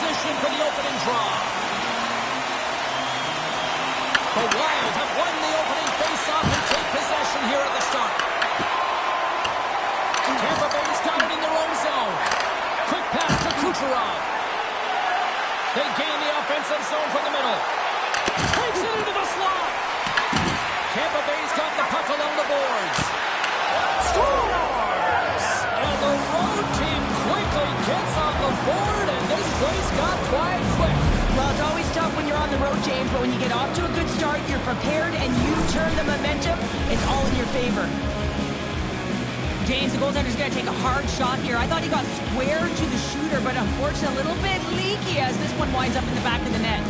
position for the opening draw. The Wild have won the opening faceoff and take possession here at the start. Tampa Bay's got it in their own zone. Quick pass to Kucherov. They gain the offensive zone from the middle. Takes it into the slot. Tampa Bay's got the puck along the boards. Scores! And the road team quickly gets on the board, and this place got quiet quick. Well, it's always tough when you're on the road, James, but when you get off to a good start, you're prepared, and you turn the momentum, it's all in your favor. James, the goaltender's going to take a hard shot here. I thought he got square to the shooter, but unfortunately a little bit leaky as this one winds up in the back of the net.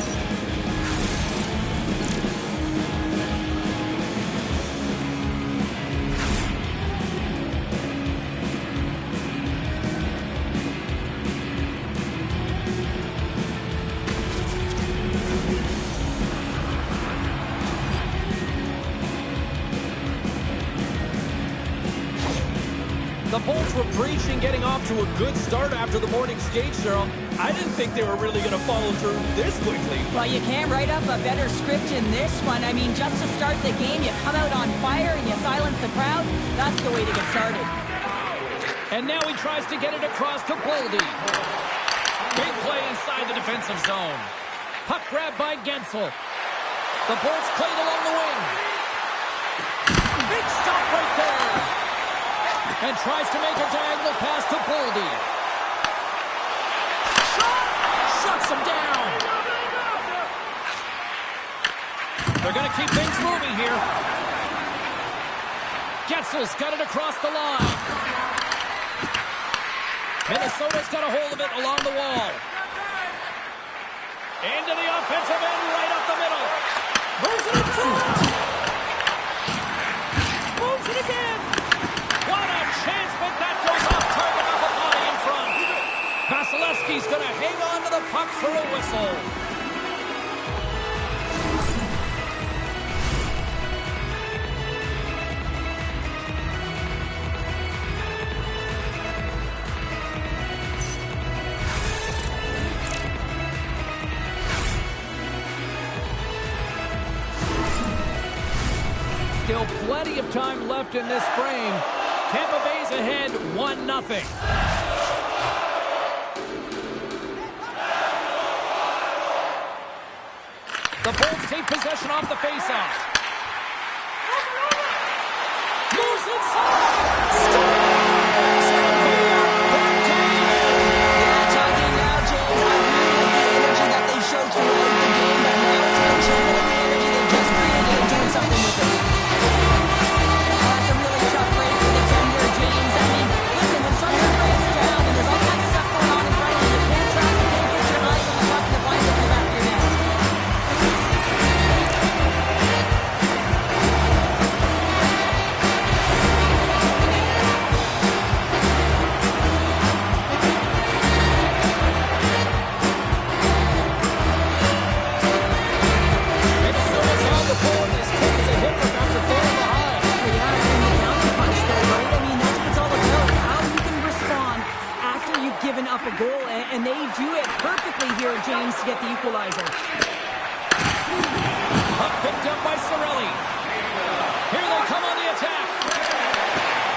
The Bolts were preaching getting off to a good start after the morning skate, Cheryl. I didn't think they were really going to follow through this quickly. Well, you can't write up a better script in this one. I mean, just to start the game, you come out on fire and you silence the crowd. That's the way to get started. And now he tries to get it across to Boldy. Big play inside the defensive zone. Puck grab by Gensel. The Bolts played along the wing. Big stop right there. And tries to make a diagonal pass to Boldy. Shot! Shuts him down. They're going to keep things moving here. Getzel's got it across the line. Minnesota's got a hold of it along the wall. Into the offensive end, right up the middle. Moves it in front. Moves it again. What a chance, but that goes off target off a body in front. Vasilevsky's going to hang on to the puck for a whistle. Still plenty of time left in this frame. Tampa Bay's ahead 1-0. The Bolts take possession off the faceoff. Moves inside. Scores! Yeah, talking now, James. I really like the energy that they showed throughout the game, but now it's going to channel the energy they just created and doing something with it. That's a really tough break for the tender, James. I mean, listen, when structure breaks down and there's all kinds of stuff going on in front of you, you can't track, you can't get your eyes on the puck and the blinds up in the back of your net. Minnesota's on the board. This kick is a hit from after falling behind. Yeah, and the counter punch though, right? I mean, that's what it's all about. How you can respond after you've given up a goal, and they do it perfectly here, James, to get the equalizer. Puck picked up by Cirelli. Here they come on the attack.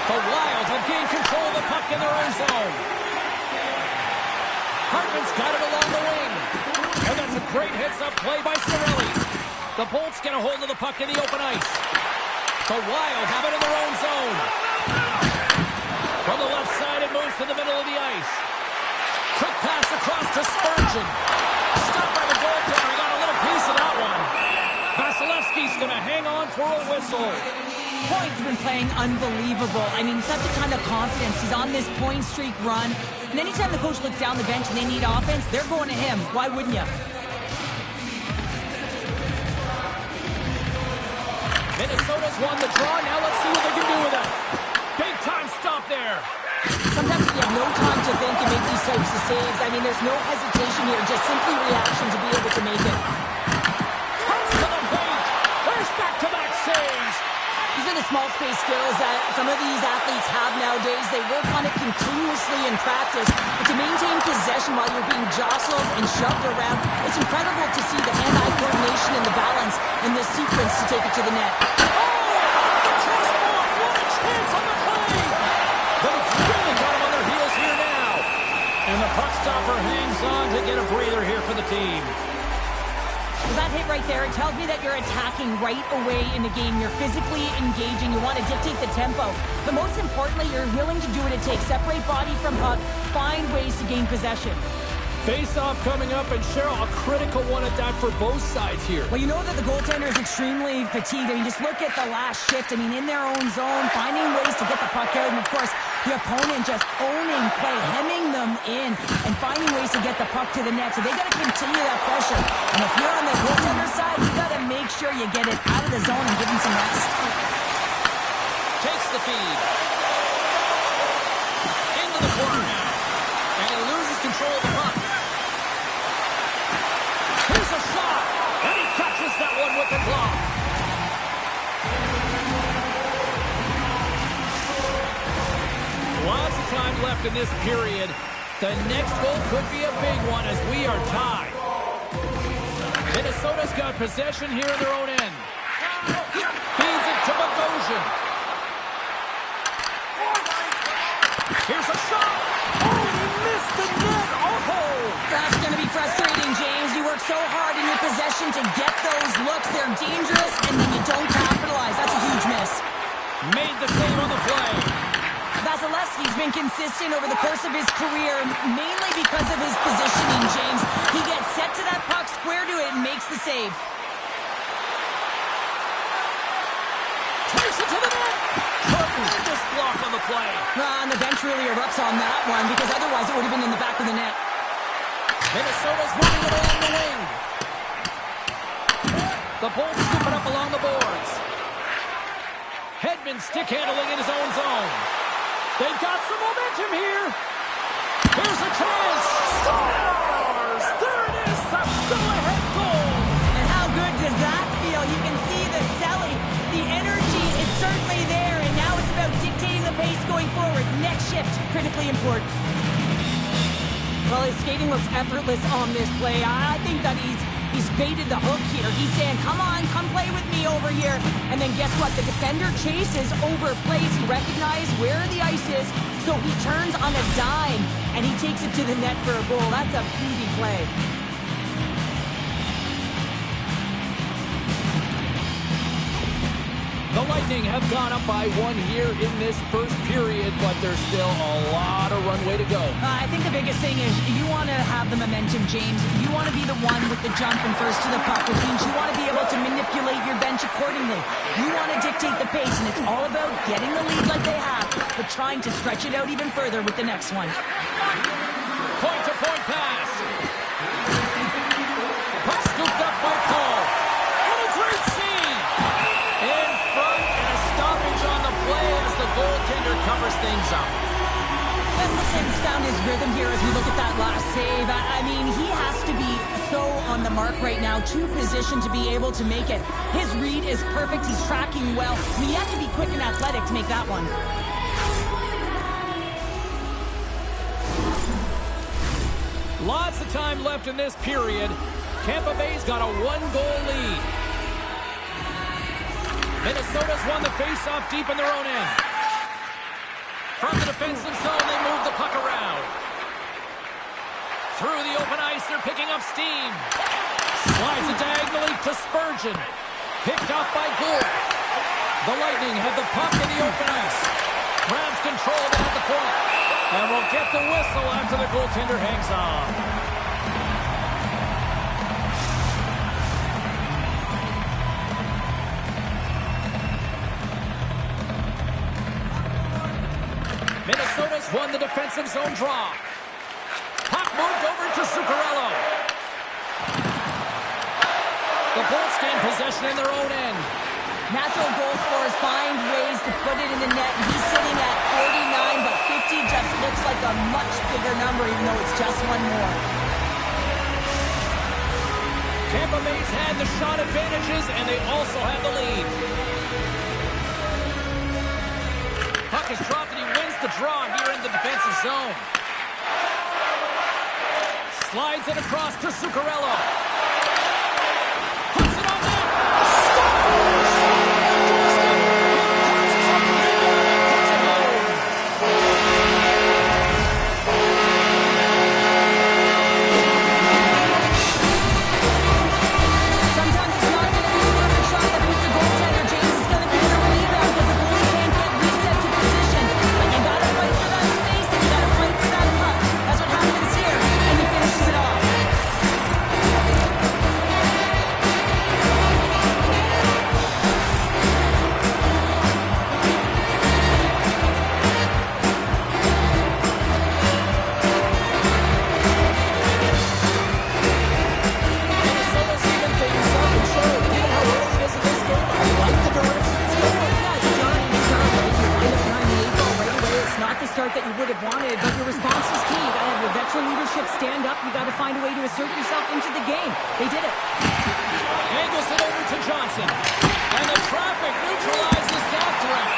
The Wild have gained control of the puck in their own zone. Hartman's got it along the wing. And that's a great heads-up play by Cirelli. The Bolts get a hold of the puck in the open ice. The Wild have it in their own zone. From the left side, it moves to the middle of the ice. Quick pass across to Spurgeon. Stopped by the goaltender. He got a little piece of that one. Vasilevsky's going to hang on for a whistle. Point's been playing unbelievable. I mean, such a ton of confidence. He's on this point streak run. And anytime the coach looks down the bench and they need offense, they're going to him. Why wouldn't you? Minnesota's won the draw. Now let's see what they can do with it. Big time stop there. Sometimes you have no time to think and make these types of saves. I mean, there's no hesitation here, just simply reaction to be able to make it. Comes to the paint. There's back-to-back saves. These are the small space skills that some of these athletes have nowadays. They work on it continuously in practice. But to maintain possession while you're being jostled and shoved around, it's incredible to see the hand-eye coordination and the balance in this sequence to take it to the net. The crossbar. What a chance on the play. But it's really got them on their heels here now. And the puck stopper hangs on to get a breather here for the team. Well, that hit right there, it tells me that you're attacking right away in the game. You're physically engaging. You want to dictate the tempo. But most importantly, you're willing to do what it takes. Separate body from puck. Find ways to gain possession. Face-off coming up, and Cheryl, a critical one at that for both sides here. Well, you know that the goaltender is extremely fatigued. I mean, just look at the last shift. I mean, in their own zone, finding ways to get the puck out. And, of course, the opponent just owning play, hemming them in, and finding ways to get the puck to the net. So they got to continue that pressure. And if you're on the goaltender side, you got to make sure you get it out of the zone and give him some rest. Takes the feed. Into the corner now. And he loses control of the puck. Here's a shot. And he catches that one with the glove. Lots of time left in this period. The next goal could be a big one as we are tied. Minnesota's got possession here in their own end. Feeds it to Bogosian. Here's a to get those looks. They're dangerous, and then you don't capitalize. That's a huge miss. Made the save on the play. Vasilevsky's been consistent over the course of his career, mainly because of his positioning, James. He gets set to that puck, square to it, and makes the save. Takes it to the net. Tremendous block on the play. And the bench really erupts on that one, because otherwise it would have been in the back of the net. Minnesota's moving it along the wing. The Bolts scoop it up along the boards. Hedman stick handling in his own zone. They've got some momentum here. Here's a chance. Scores! There it is, the go-ahead goal. And how good does that feel? You can see the selling. The energy is certainly there, and now it's about dictating the pace going forward. Next shift, critically important. Well, his skating looks effortless on this play. I think that he's baited the hook here. He's saying, come on, come play with me over here. And then guess what? The defender chases, overplays. He recognizes where the ice is, so he turns on a dime, and he takes it to the net for a goal. That's a beauty play. The Lightning have gone up by 1 here in this first period, but there's still a lot of runway to go. I think the biggest thing is you want to have the momentum, James. You want to be the one with the jump and first to the puck, which means you want to be able to manipulate your bench accordingly. You want to dictate the pace, and it's all about getting the lead like they have, but trying to stretch it out even further with the next one. Point-to-point pass. Puck scooped up by Paul. And a great save. In front, and a stoppage on the play as the goaltender covers things up. Gustafson's found his rhythm here as we look at that last save. I mean, he has to be so on the mark right now, too positioned to be able to make it. His read is perfect. He's tracking well. I mean, you have to be quick and athletic to make that one. Lots of time left in this period. Tampa Bay's got a 1-goal lead. Minnesota's won the face-off deep in their own end. From the defensive zone, they move the puck around. Through the open ice, they're picking up steam. Slides it diagonally to Spurgeon. Picked up by Gould. The Lightning have the puck in the open ice. Grabs control of it at the point. And will get the whistle after the goaltender hangs on. Minnesota's won the defensive zone draw. Puck moved over to Zuccarello. The Bolts gain possession in their own end. Natural goal scorers find ways to put it in the net. He's sitting at 49, but 50 just looks like a much bigger number, even though it's just one more. Tampa Bay's had the shot advantages, and they also have the lead. Puck is dropped, and he wins the draw here in the defensive zone. Slides it across to Zuccarello. Puts it on net. Scores! That you would have wanted, but your response was key. You got to have your veteran leadership stand up. You got to find a way to assert yourself into the game. They did it. Angles it over to Johnson. And the traffic neutralizes that threat.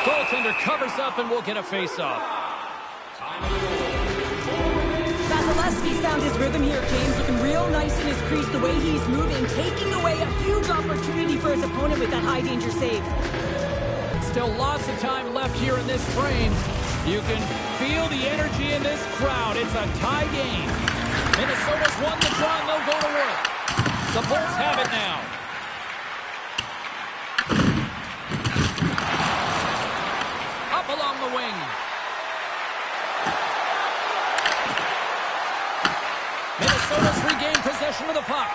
Goaltender covers up and will get a face-off. Vasilevsky's found his rhythm here, James. Looking real nice in his crease, the way he's moving, taking away a huge opportunity for his opponent with that high-danger save. Still lots of time left here in this frame. You can feel the energy in this crowd. It's a tie game. Minnesota's won the draw and they'll go to work. The Bolts have it now. Up along the wing. Minnesota's regained possession of the puck.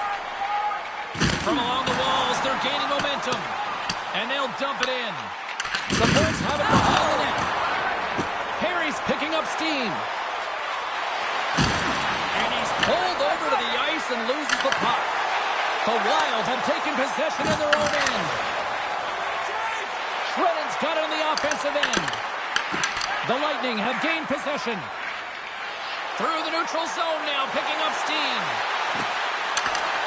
From along the walls, they're gaining momentum. And they'll dump it in. The Bolts have it behind the net. Perry's picking up steam. And he's pulled over to the ice and loses the puck. The Wild have taken possession in their own end. Shredden's got it on the offensive end. The Lightning have gained possession. Through the neutral zone now, picking up steam.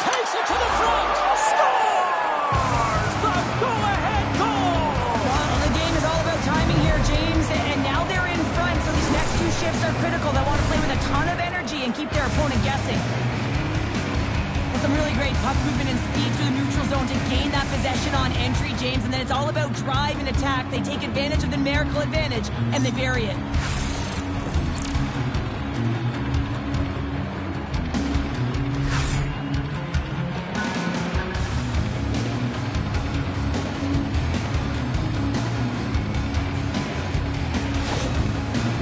Takes it to the front. Scores! The go-ahead goal! Well, the game is all about timing here, James, and now they're in front, so these next two shifts are critical. They want to play with a ton of energy and keep their opponent guessing. And some really great puck movement and speed through the neutral zone to gain that possession on entry, James, and then it's all about drive and attack. They take advantage of the numerical advantage, and they bury it.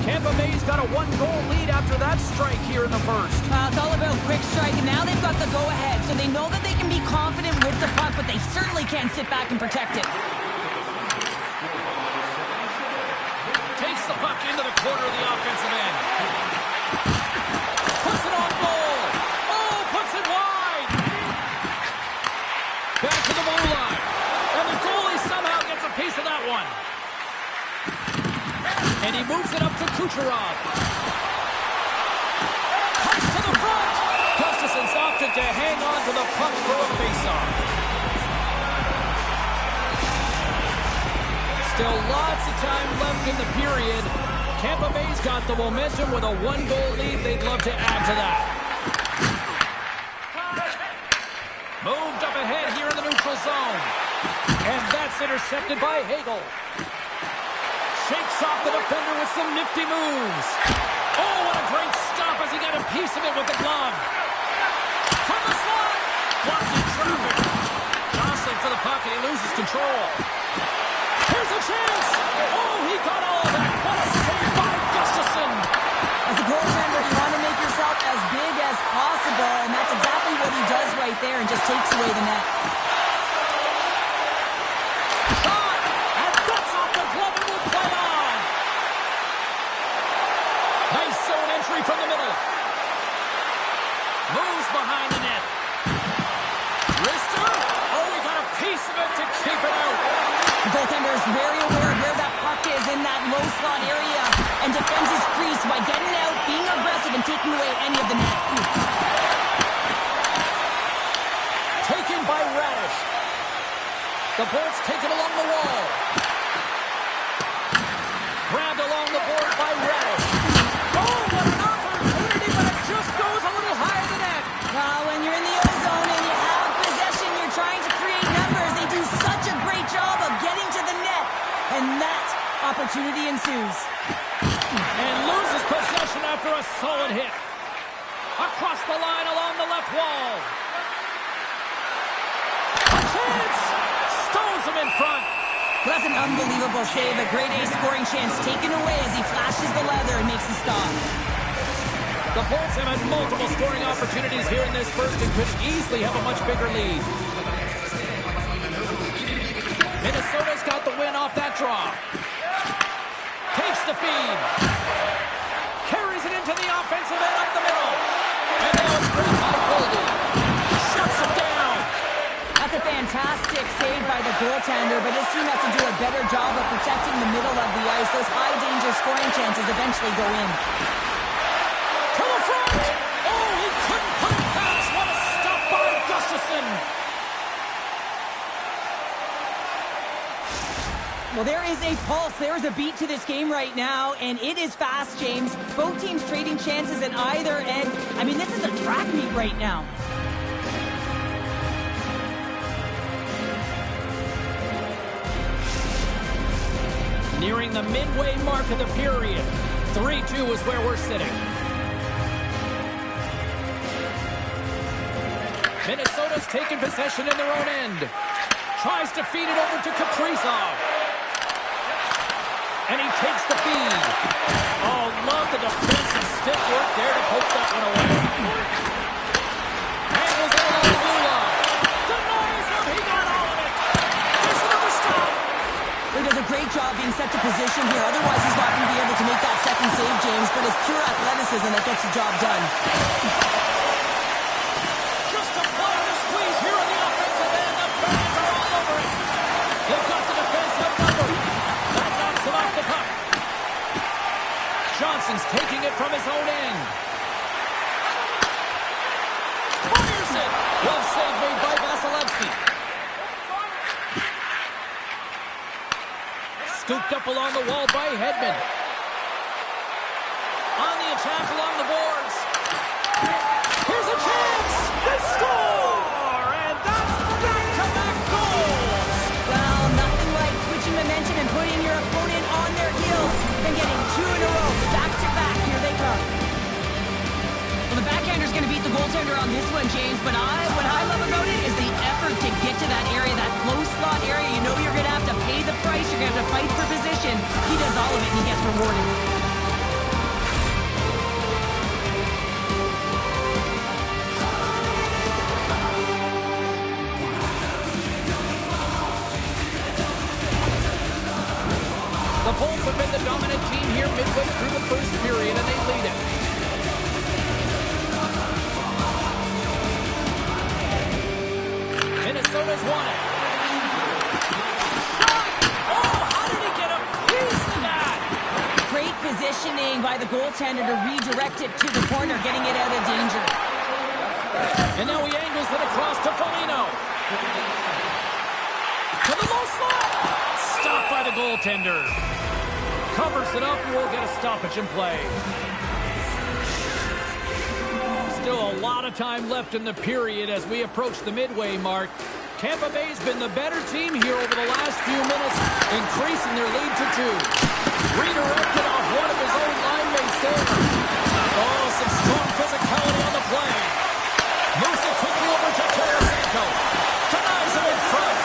Tampa Bay's got a one-goal lead after that strike here in the first. It's all about quick strike, and now they've got the go-ahead, so they know that they can be confident with the puck, but they certainly can't sit back and protect it. Takes the puck into the corner of the offensive end. Puts it on goal. Oh, puts it wide. Back to the blue line. And the goalie somehow gets a piece of that one. And he moves it up to Kucherov. Cuts to the front. Gustafson's opted to hang on to the puck for a faceoff. Still lots of time left in the period. Tampa Bay's got the momentum with a one-goal lead. They'd love to add to that. Moved up ahead here in the neutral zone. And that's intercepted by Hagel. Shakes off the defender with some nifty moves. Oh, what a great stop as he got a piece of it with the glove. From the slot. Blocked in traffic. Johnson for the puck and he loses control. Here's a chance. Oh, he got all of that. What a save by Gustafson. As a goaltender, you want to make yourself as big as possible, and that's exactly what he does right there and just takes away the net. Shot. And that's off the glove and will play on. Nice zone entry from the middle. Moves behind the net. Wrister. Oh, he got a piece of it to keep it out. The goaltender is very aware of where that puck is in that low slot area and defends his crease by getting out, being aggressive, and taking away any of the net. Taken by Radish. The Bolts take it along the wall. Grabbed along the board by Radish. Oh, what an opportunity, but it just goes a little higher than that. When you're in the O-zone and you have possession, you're trying to create numbers. They do such a great job of getting to the net, and that opportunity ensues. And loses possession after a solid hit. Across the line along the left wall. A chance! Stones him in front. Well, that's an unbelievable save. A grade A scoring chance taken away as he flashes the leather and makes the stop. The Bolts have had multiple scoring opportunities here in this first and could easily have a much bigger lead. Minnesota's got the win off that draw. Takes the feed. Carries it into the offensive end up the middle. And now it's pretty by Goldie. Shuts him down. That's a fantastic save by the goaltender, but this team has to do a better job of protecting the middle of the ice. Those high-danger scoring chances eventually go in. To the front. Oh, he couldn't put it past. What a stop by Gustafson. Well, there is a pulse. There is a beat to this game right now, and it is fast, James. Both teams trading chances at either end. I mean, this is a track meet right now. Nearing the midway mark of the period. 3-2 is where we're sitting. Minnesota's taking possession in their own end. Tries to feed it over to Kaprizov. And he takes the feed. Oh, love the defensive stick work there to poke that one away. Angles it along the blue line. Denies him. He got all of it. There's another stop. He does a great job being set to position here. Otherwise, he's not going to be able to make that second save, James. But it's pure athleticism that gets the job done. Just applying the squeeze here on the offensive end. The fans are all over it. They've got the defense outnumbered. That knocks him off the puck. Johnson's taking it from his own end. Fires it. Well save made by Vasilevsky. Scooped up along the wall by Hedman. On the attack along the boards. Here's a chance. They score! And that's back-to-back goals. Well, nothing like switching momentum and putting your opponent on their heels and getting two in a row. Back-to-back. Here they come. Well, the backhander's going to beat the goaltender on this one, James. But what I love about it is the effort to get to that area, that close slot area. You know you're going to have to pay the price. You're going to have to fight for position. He does all of it, and he gets rewarded. The Bulls have been the dominant team here midway through the first period, and they lead it. Minnesota's won it. Shot! Oh, how did he get a piece of that? Great positioning by the goaltender to redirect it to the corner, getting it out of danger. And now he angles it across to Foligno. To the low slot. Stopped by the goaltender. Covers it up and we'll get a stoppage in play. Still a lot of time left in the period as we approach the midway mark. Tampa Bay's been the better team here over the last few minutes, increasing their lead to 2. Redirected off one of his own line mates there. Oh, some strong physicality on the play. Moves it quickly over to Tarasenko. Denies him in front.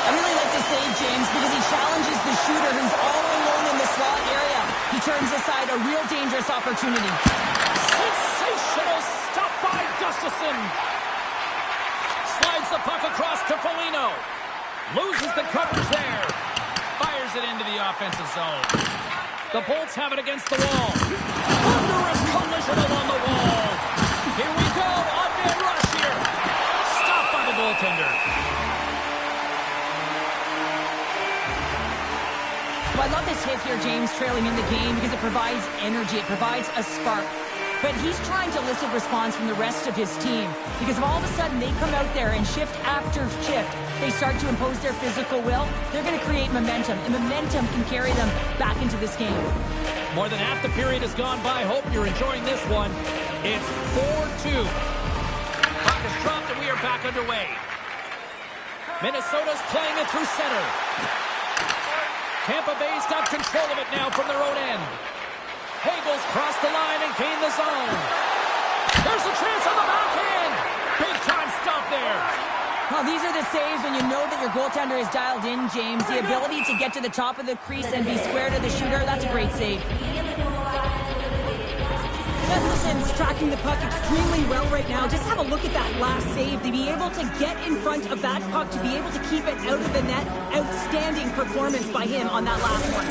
I really like this save, James, because he challenges the shooter who's all alone in the slot area. He turns aside a real dangerous opportunity. Sensational stop by Gustafsson. Slides the puck across to Foligno. Loses the coverage there. Fires it into the offensive zone. The Bolts have it against the wall. Thunderous collision along the wall. Here we go. On-man rush here. Stopped by the goaltender. Well, I love this hit here, James, trailing in the game because it provides energy. It provides a spark. But he's trying to elicit response from the rest of his team because if all of a sudden they come out there and shift after shift, they start to impose their physical will, they're going to create momentum, and momentum can carry them back into this game. More than half the period has gone by. Hope you're enjoying this one. It's 4-2. Puck is dropped and we are back underway. Minnesota's playing it through center. Tampa Bay's got control of it now from their own end. Hagel's crossed the line and gained the zone. There's a chance on the backhand. Big time stop there. Well, these are the saves when you know that your goaltender is dialed in, James. The ability to get to the top of the crease and be square to the shooter, that's a great save. Gustafsson's tracking the puck extremely well right now. Just have a look at that last save. To be able to get in front of that puck, to be able to keep it out of the net, outstanding performance by him on that last one.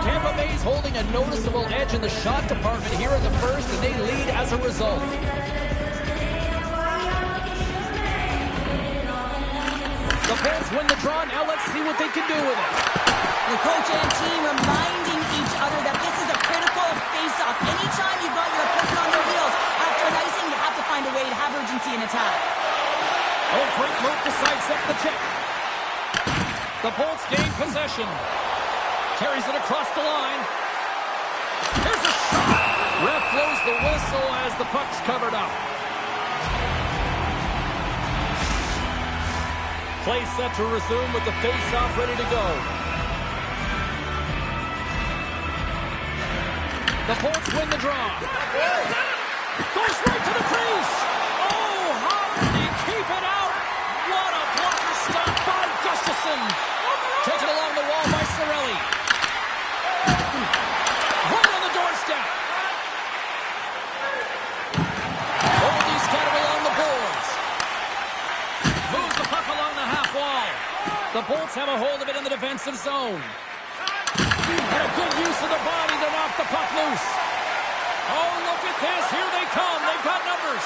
Tampa Bay's holding a noticeable edge in the shot department here in the first, and they lead as a result. The Bulls win the draw. Now let's see what they can do with it. The coach and team reminding each other that this is a critical face-off. Anytime you've got your opponent on their heels after an icing, you have to find a way to have urgency in attack. Oh, great move to sidestep the check. The Bolts gain possession. Carries it across the line. Here's a shot. Ref blows the whistle as the puck's covered up. Play set to resume with the face-off ready to go. The Bolts win the draw. Goes right to the crease. Oh, how did he keep it out? What a blocker stop by Gustafsson. Taken along the wall by Cirelli. Right on the doorstep. Oldie's got it along the boards. Moves the puck along the half wall. The Bolts have a hold of it in the defensive zone. And a good use of the body to knock the puck loose. Oh, look at this. Here they come. They've got numbers.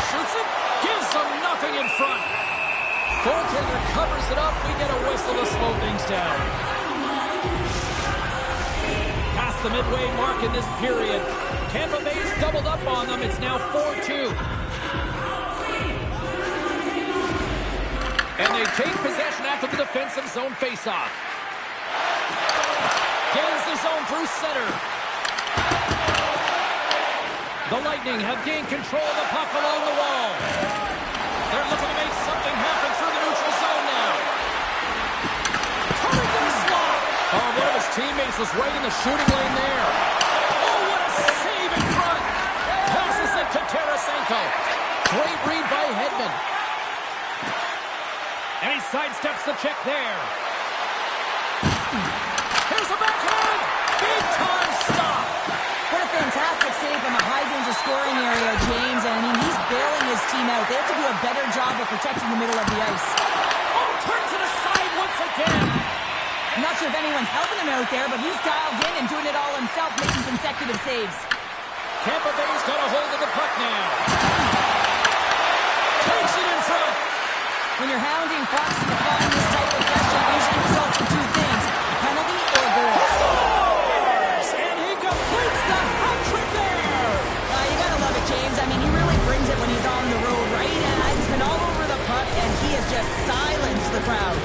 Shoots it. Gives them nothing in front. Goaltender covers it up. We get a whistle to slow things down. Past the midway mark in this period. Tampa Bay's doubled up on them. It's now 4-2. And they take possession after the defensive zone faceoff. Gains the zone through center. The Lightning have gained control of the puck along the wall. They're looking to make something happen through the neutral zone now. Coming to the slot. Oh, one of his teammates was right in the shooting lane there. Oh, what a save in front. Passes it to Tarasenko. Great read by Hedman. And he sidesteps the check there. Here's a backhand. Big time stop. What a fantastic save from a high-danger scoring area, James. And I mean, he's bailing his team out. They have to do a better job of protecting the middle of the ice. Oh, turns it aside once again. I'm not sure if anyone's helping him out there, but he's dialed in and doing it all himself, making consecutive saves. Tampa Bay's got a hold of the puck now. Takes it in front. When you're hounding pucks and applying this type of pressure, it usually results in two things, a penalty or a goal. Scores! And he completes the hat-trick there. You gotta love it, James. I mean, he really brings it when he's on the road, right? And he's been all over the puck, and he has just silenced the crowd.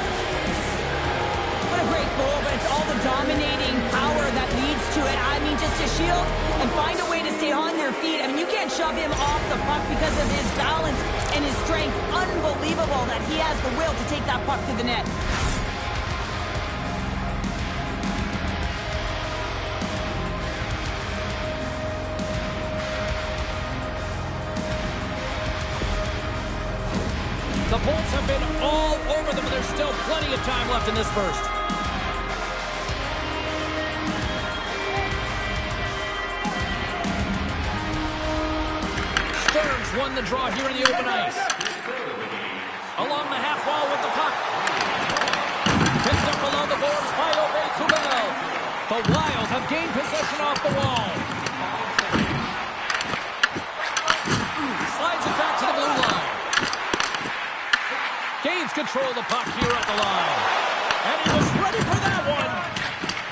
What a great goal, but it's all the dominating power that leads to it. I mean, just to shield and find a way to stay on your feet. I mean, you can't shove him off the puck because of his balance and his strength. Unbelievable that he has the will to take that puck to the net. The Bolts have been all over them, and there's still plenty of time left in this first. Stearns won the draw here in the open ice. Along the half wall with the puck. Picked up along the boards by Kubel. The Wild have gained possession off the wall. Slides it back to the blue line. Gains control of the puck here at the line. And he was ready for that one.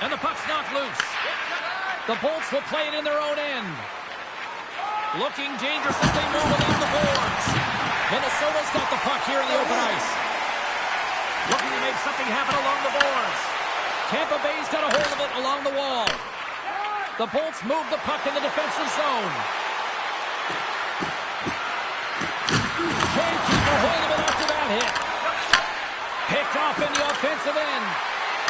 And the puck's knocked loose. The Bolts will play it in their own end. Looking dangerous as they move along the boards. Minnesota's got the puck here in the open ice. Looking to make something happen along the boards. Tampa Bay's got a hold of it along the wall. The Bolts move the puck in the defensive zone. Can't keep a hold of it after that hit. Picked off in the offensive end.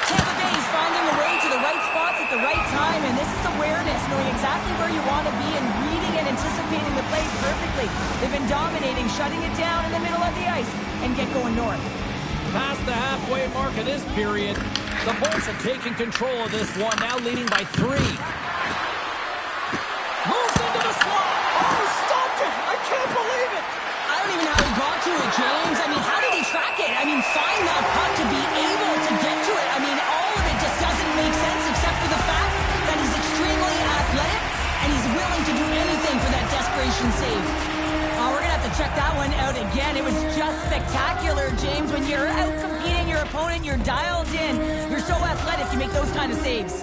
Tampa Bay is finding a way to the right spots at the right time, and this is awareness, knowing exactly where you want to be and reading and anticipating the play perfectly. They've been dominating, shutting it down in the middle of the ice, and get going north. Past the halfway mark of this period, the Bolts have taken control of this one, now leading by 3. Moves into the slot. Oh, stopped it. I can't believe it. I don't even know how he got to it, James. I mean, how did he track it? I mean, find that puck to be able to get to it. I mean, all of it just doesn't make sense except for the fact that he's extremely athletic and he's willing to do anything for that desperation save. We're going to have to check that one out again. It was just spectacular, James. When you're out competing your opponent, you're dialed in. You're so athletic, you make those kind of saves.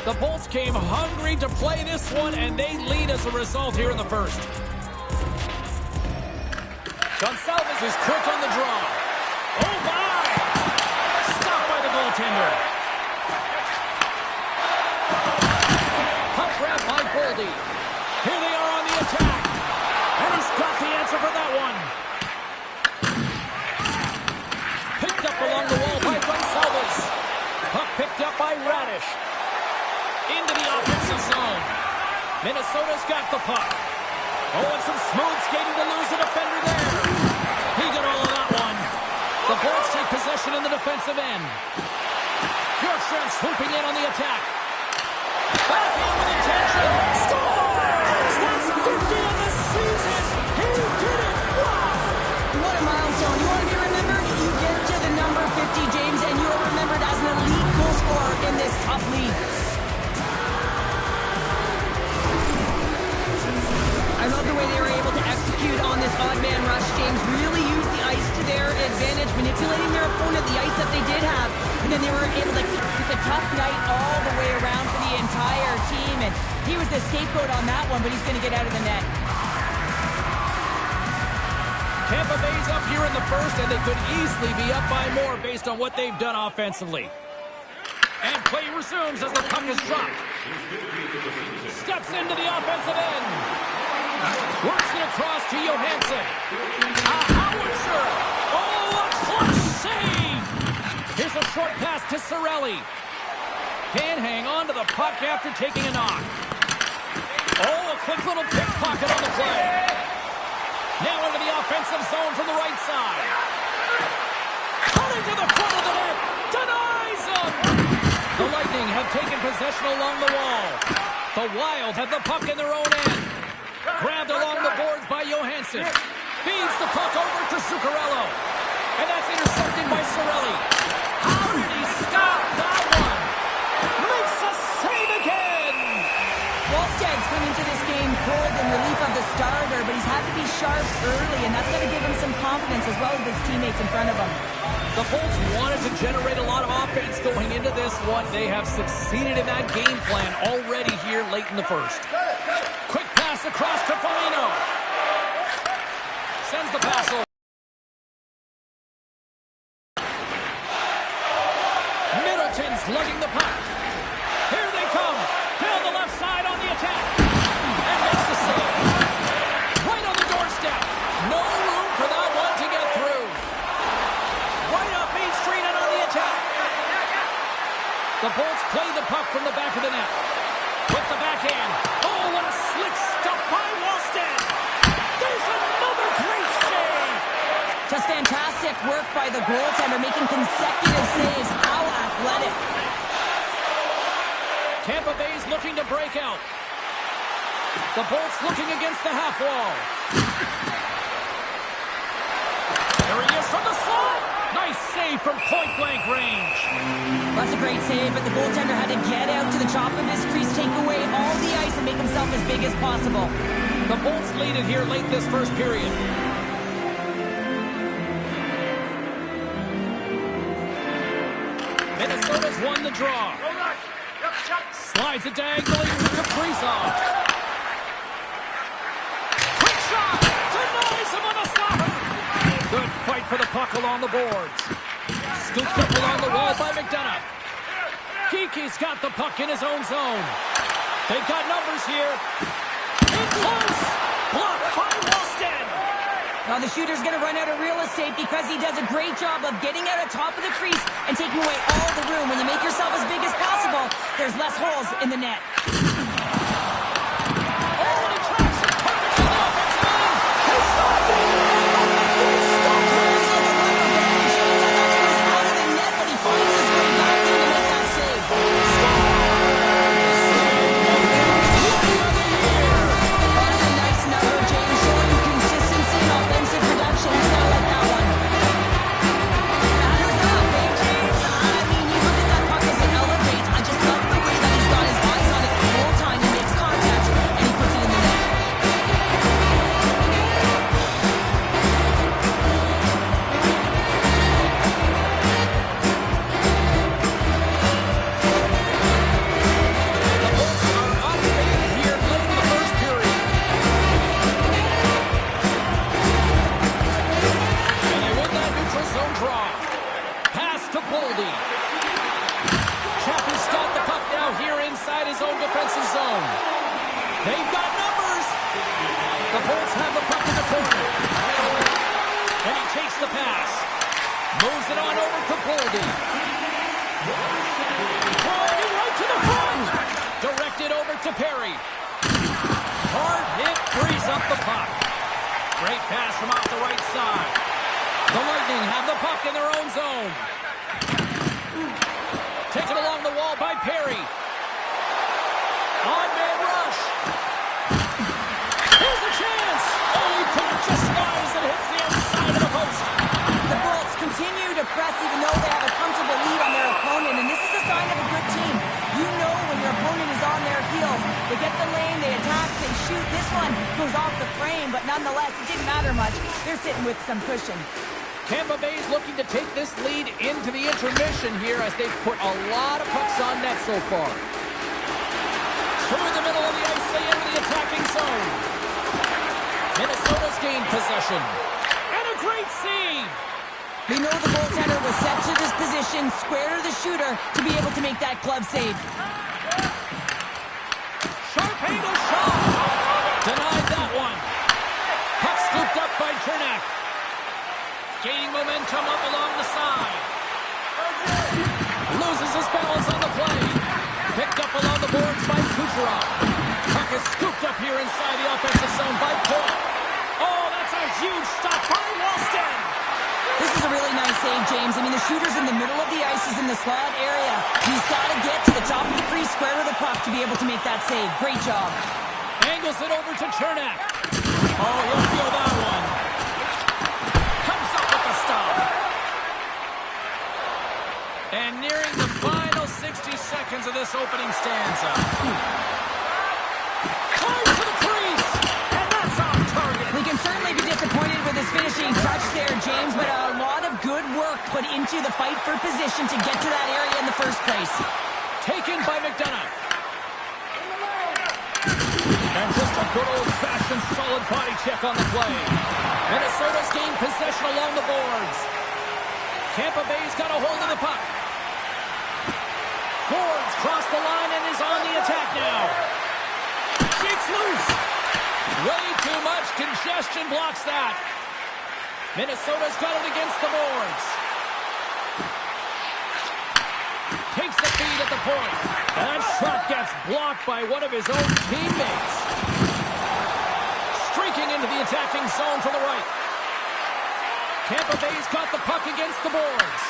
The Bolts came hungry to play this one, and they lead as a result here in the first. Gonçalves is quick on the draw. Oh, my! Stopped by the goaltender. Puck grab by Boldy. Here they are on the attack. Minnesota's got the puck. Oh, and some smooth skating to lose a defender there. He got all of that one. The Bolts take possession in the defensive end. Bjorkstrand swooping in on the attack. Backhand with intention. Scores! That's 50 in the season. He did it. Wow! What a milestone. You want to be remembered? You get to the number 50, James, and you are remembered as an elite goal scorer in this tough league. I love the way they were able to execute on this odd man rush, James. Really use the ice to their advantage, manipulating their opponent, the ice that they did have. And then they were able to keep a tough night all the way around for the entire team. And he was the scapegoat on that one, but he's going to get out of the net. Tampa Bay's up here in the first, and they could easily be up by more based on what they've done offensively. And play resumes as the puck is dropped. Steps into the offensive end. Works it across to Johansson. A howitzer. Oh, a clutch save. Here's a short pass to Cirelli. Can't hang on to the puck after taking a knock. Oh, a quick little pickpocket on the play. Now into the offensive zone from the right side. Cutting to the front of the net. Denies him. The Lightning have taken possession along the wall. The Wild have the puck in their own end. Grabbed along the boards by Johansson. Feeds the puck over to Zuccarello. And that's intercepted by Cirelli. How did he stop that one? Makes a save again! Wallsted's come into this game cold in relief of the starter, but he's had to be sharp early, and that's going to give him some confidence as well as his teammates in front of him. The Bolts wanted to generate a lot of offense going into this one. They have succeeded in that game plan already here late in the first. Quick pass across to Foligno. Sends the pass over. Middleton's lugging the puck. Here they come. Down the left side on the attack. And makes the save. Right on the doorstep. No room for that one to get through. Right up Main Street and on the attack. The Bolts play the puck from the back of the net. With the backhand. Oh, what a slick stop by Wallstead. There's another great save. Just fantastic work by the goaltender, making consecutive saves. How athletic. Tampa Bay's looking to break out. The Bolts looking against the half wall. There he is from the slot. Nice save from point-blank range. That's a great save, but the goaltender had to get out to the top of his crease, take away all the ice, and make himself as big as possible. The Bolts lead it here late this first period. Minnesota's won the draw. Slides it diagonally to Kaprizov. Quick shot! Denies him on the slapper! Good fight for the puck along the boards. Scooped up along the wall by McDonough. Geeky's got the puck in his own zone. They've got numbers here. In close! Blocked by Wallstead. Now the shooter's going to run out of real estate because he does a great job of getting out of top of the crease and taking away all the room. When you make yourself as big as possible, there's less holes in the net. They've got numbers. The Bolts have the puck in the corner. And he takes the pass. Moves it on over to Boldy. Driving right to the front. Directed over to Perry. Hard hit frees up the puck. Great pass from off the right side. The Lightning have the puck in their own zone. Taken along the wall by Perry. On-man rush. Here's a chance. Oh, he put it just wide as it hits the outside of the post. The Bolts continue to press even though they have a comfortable lead on their opponent, and this is a sign of a good team. You know when your opponent is on their heels. They get the lane, they attack, they shoot. This one goes off the frame, but nonetheless, it didn't matter much. They're sitting with some cushion. Tampa Bay's looking to take this lead into the intermission here as they've put a lot of pucks on net so far. Through the middle of the ice, they enter the attacking zone. Minnesota's gained possession. And a great save! They know the goaltender was set to this position, square to the shooter, to be able to make that glove save. Sharp angle shot! Denied that one. Puck scooped up by Chernak. Gaining momentum up along the side. Loses his balance on the play. Picked up along the boards by Kucherov. Puck is scooped up here inside the offensive zone by Paul. Oh, that's a huge stop by Walston. This is a really nice save, James. I mean, the shooter's in the middle of the ice. He's in the slot area. He's got to get to the top of the crease, square to the puck to be able to make that save. Great job. Angles it over to Chernak. Oh, he'll feel that one. Comes up with the stop. And nearing the final 60 seconds of this opening stanza. Climbs to the crease. And that's off target. We can certainly be disappointed with his finishing touch there, James, but a lot of good work put into the fight for position to get to that area in the first place. Taken by McDonough. And just a good old-fashioned solid body check on the play. Minnesota's gained possession along the boards. Tampa Bay's got a hold of the puck. Boards cross the line and is on the attack now. Shakes loose. Way too much congestion blocks that. Minnesota's got it against the boards. Takes the feed at the point. That shot gets blocked by one of his own teammates. Streaking into the attacking zone from the right. Tampa Bay's got the puck against the boards.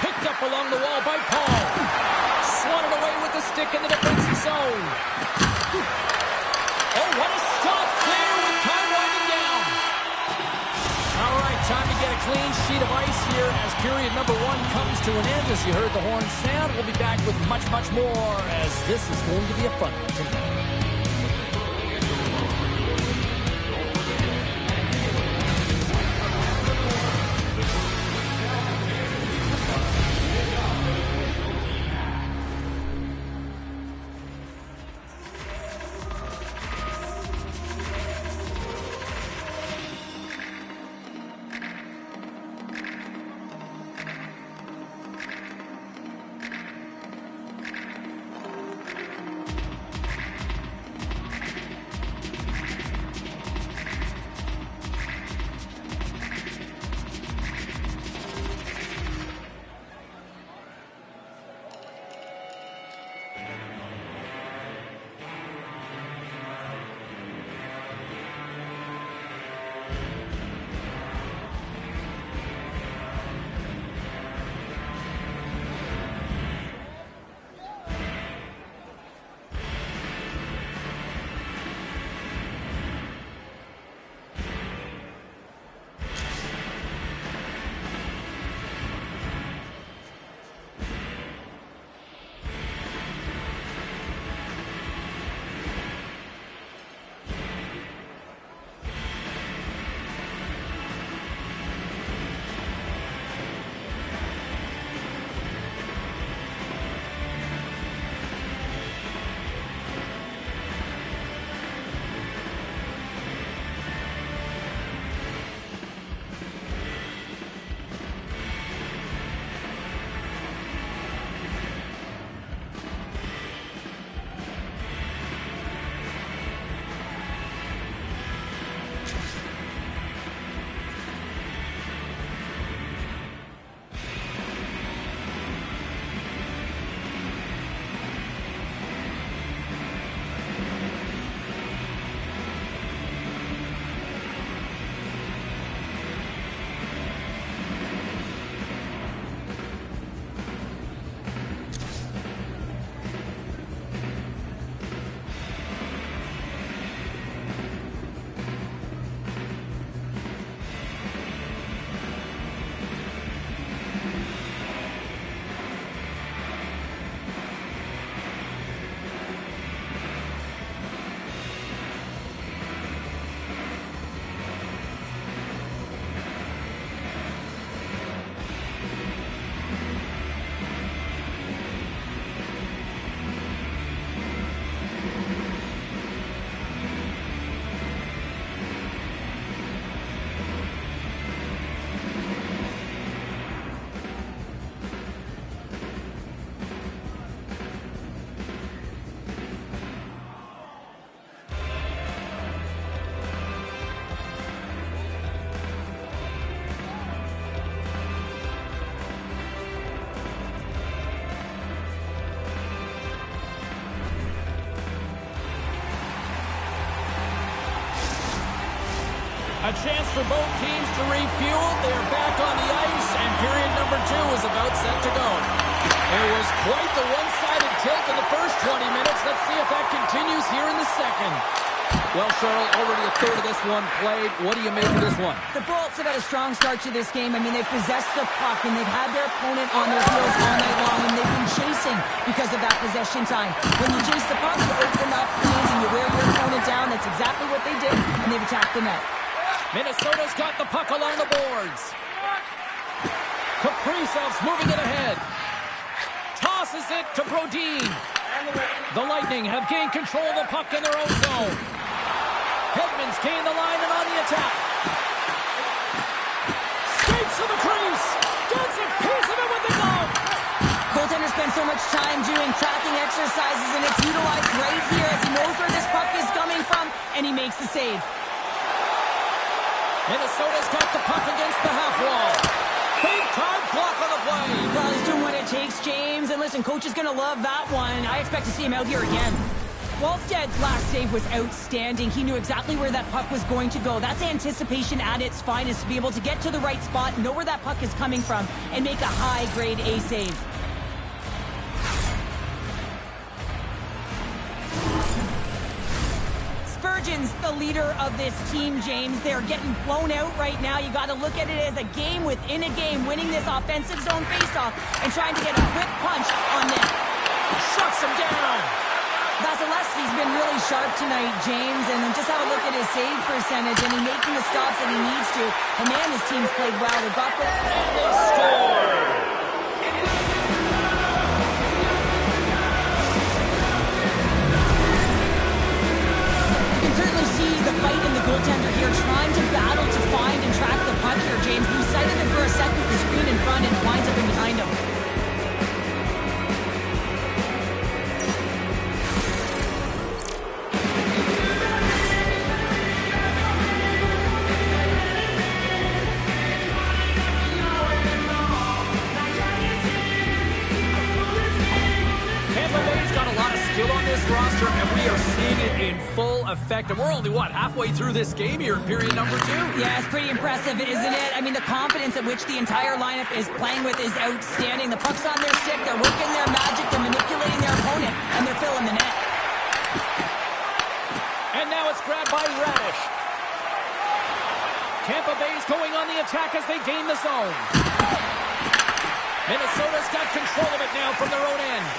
Picked up along the wall by Paul. Swatted away with the stick in the defensive zone. Oh, what a stop there with time winding down. All right, time to get a clean sheet of ice here as period number 1 comes to an end. As you heard the horn sound, we'll be back with much, much more as this is going to be a fun one tonight. A chance for both teams to refuel. They're back on the ice, and period number 2 is about set to go. It was quite the one-sided tilt in the first 20 minutes. Let's see if that continues here in the second. Well, Cheryl, already a third of this one played. What do you make of this one? The Bolts have had a strong start to this game. I mean, they've possessed the puck, and they've had their opponent on their heels all night long, and they've been chasing because of that possession time. When you chase the puck, you open up lanes, and you wear your opponent down. That's exactly what they did, and they've attacked the net. Minnesota's got the puck along the boards. Kaprizov's moving it ahead. Tosses it to Brodin. The Lightning have gained control of the puck in their own zone. Hedman's gained the line and on the attack. Skates to the crease. Gets a piece of it with the glove. Goaltender spends so much time doing tracking exercises, and it's utilized right here as he knows where this puck is coming from, and he makes the save. Minnesota's got the puck against the half wall. Big time block on the play. Well, he's doing what it takes, James. And listen, coach is going to love that one. I expect to see him out here again. Wallsted's last save was outstanding. He knew exactly where that puck was going to go. That's anticipation at its finest, to be able to get to the right spot, know where that puck is coming from, and make a high-grade A save. Spurgeon's the leader of this team, James. They're getting blown out right now. You got to look at it as a game within a game, winning this offensive zone faceoff and trying to get a quick punch on net. Shuts him down. Vasilevsky's been really sharp tonight, James, and just have a look at his save percentage, and he's making the stops that he needs to. And man, his team's played well. They've got the... And they score. Certainly see the fight in the goaltender here, trying to battle to find and track the puck here, James. Lose sight of it for a second, the screen in front, and winds up in behind him. Roster, and we are seeing it in full effect. And we're only, halfway through this game here in period number 2? Yeah, it's pretty impressive, isn't it? I mean, the confidence at which the entire lineup is playing with is outstanding. The puck's on their stick, they're working their magic, they're manipulating their opponent, and they're filling the net. And now it's grabbed by Radish. Tampa Bay's going on the attack as they gain the zone. Minnesota's got control of it now from their own end.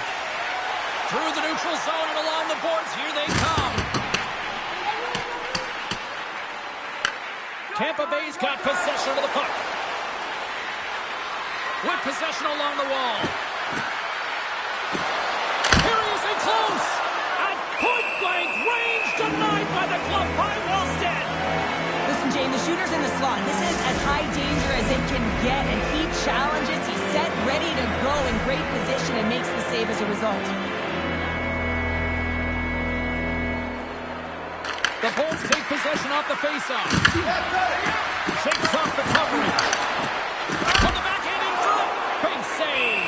Through the neutral zone and along the boards, here they come. Tampa Bay's got possession of the puck. With possession along the wall. Here he is in close. At point-blank range, denied by the glove by Wallstead. Listen, Jane, the shooter's in the slot. This is as high danger as it can get, and he challenges. He's set, ready to go in great position, and makes the save as a result. The Bolts take possession off the faceoff. Shakes off the coverage. On the backhand in front. Big save.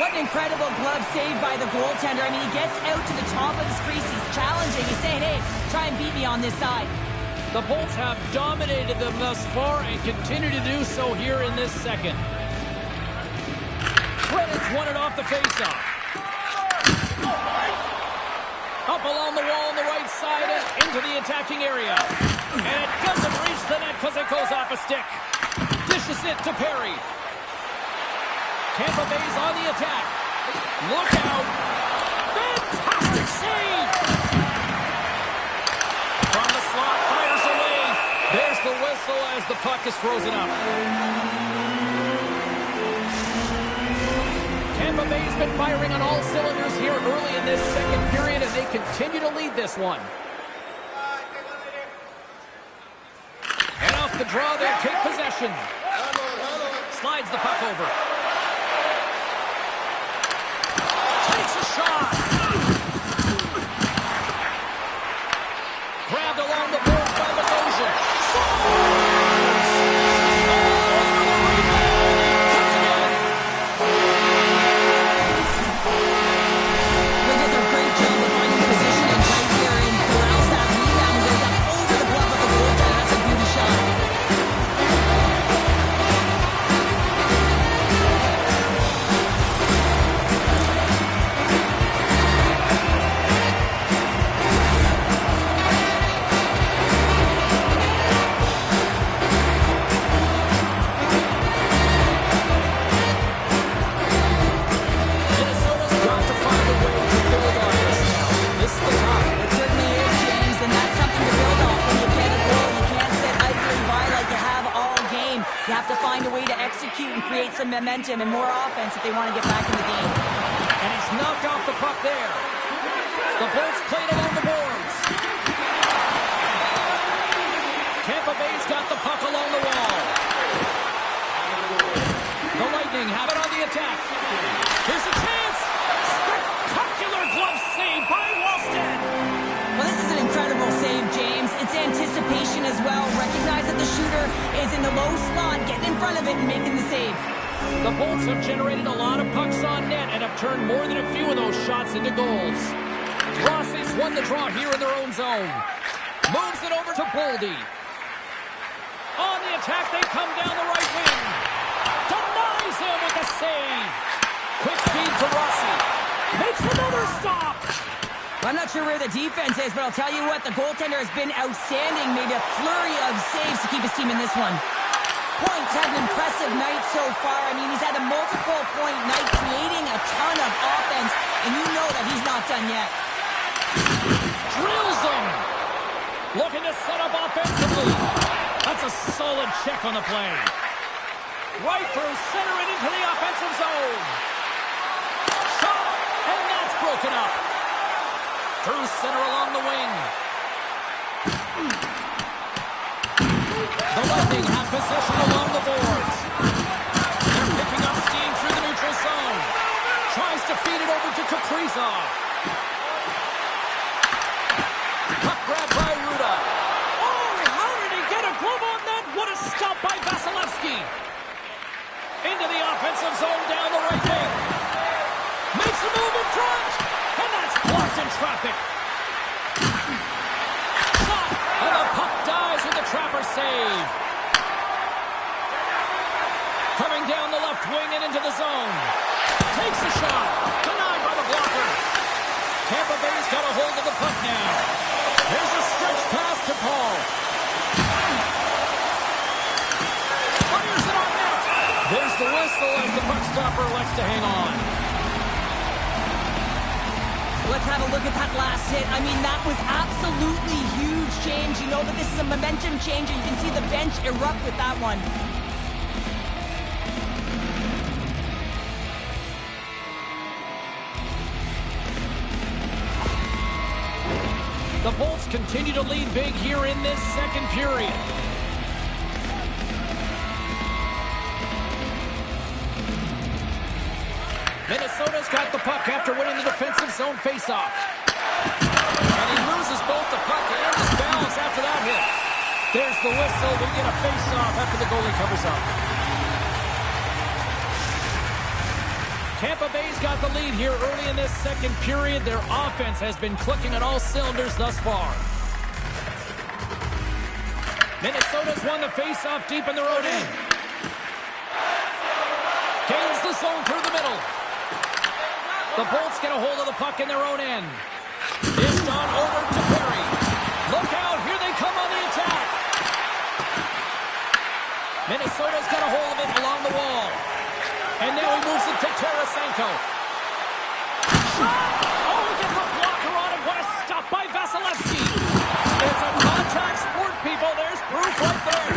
What an incredible glove save by the goaltender. I mean, he gets out to the top of his crease. He's challenging. He's saying, hey, try and beat me on this side. The Bolts have dominated them thus far and continue to do so here in this second. Credits won it off the faceoff. Up along the wall on the right side and into the attacking area. And it doesn't reach the net because it goes off a stick. Dishes it to Perry. Tampa Bay's on the attack. Look out. Fantastic save. From the slot, fires away. There's the whistle as the puck is frozen up. Tampa Bay's been firing on all cylinders here early in this second period, and they continue to lead this one. And off the draw, they'll take possession. Slides the puck over. Takes a shot. Grabbed along the boards by Bogosian. Scores! some momentum and more offense if they want to get back in the game. And he's knocked off the puck there. The Bolts played along the boards. Tampa Bay's got the puck along the wall. The Lightning have it on the attack. Here's a chance. Spectacular glove save by Wallstedt. Well, this is an incredible save, James. It's anticipation as well. Recognize that the shooter is in the low slot, getting in front of it and making the save. The Bolts have generated a lot of pucks on net and have turned more than a few of those shots into goals. Rossi's won the draw here in their own zone. Moves it over to Boldy. On the attack, they come down the right wing. Denies him with a save. Quick feed to Rossi. Makes another stop. I'm not sure where the defense is, but I'll tell you what, the goaltender has been outstanding. Made a flurry of saves to keep his team in this one. Points had an impressive night so far. I mean, he's had a multiple-point night, creating a ton of offense, and you know that he's not done yet. Drills him. Looking to set up offensively. That's a solid check on the play. Right through center and into the offensive zone. Shot, and that's broken up. Through center along the wing. The Lightning have possession along the boards. They're picking up steam through the neutral zone. Tries to feed it over to Kaprizov. Puck grab by Ruda. Oh, how did he get a glove on that? What a stop by Vasilevsky. Into the offensive zone down the right wing. Makes a move in front. And that's blocked in traffic. Shot. And the puck dies with the trapper save. Coming down the left wing and into the zone. Takes a shot. Denied by the blocker. Tampa Bay's got a hold of the puck now. Here's a stretch pass to Paul. Fires it on net. There's the whistle as the puck stopper elects to hang on. Let's have a look at that last hit. I mean, that was absolutely huge change. You know that this is a momentum change, and you can see the bench erupt with that one. The Bolts continue to lead big here in this second period. Minnesota's got the puck after winning the defensive zone faceoff. And he loses both the puck and his balance after that hit. There's the whistle. We get a faceoff after the goalie covers up. Tampa Bay's got the lead here early in this second period. Their offense has been clicking on all cylinders thus far. Minnesota's won the faceoff deep in their own end. Gains the zone through the middle. The Bolts get a hold of the puck in their own end. Dished on over to Perry. Look out, here they come on the attack. Minnesota's got a hold of it along the wall. And now he moves it to Tarasenko. Shot! Oh, he gets a blocker on him. What a stop by Vasilevsky. It's a contact sport, people. There's proof right there.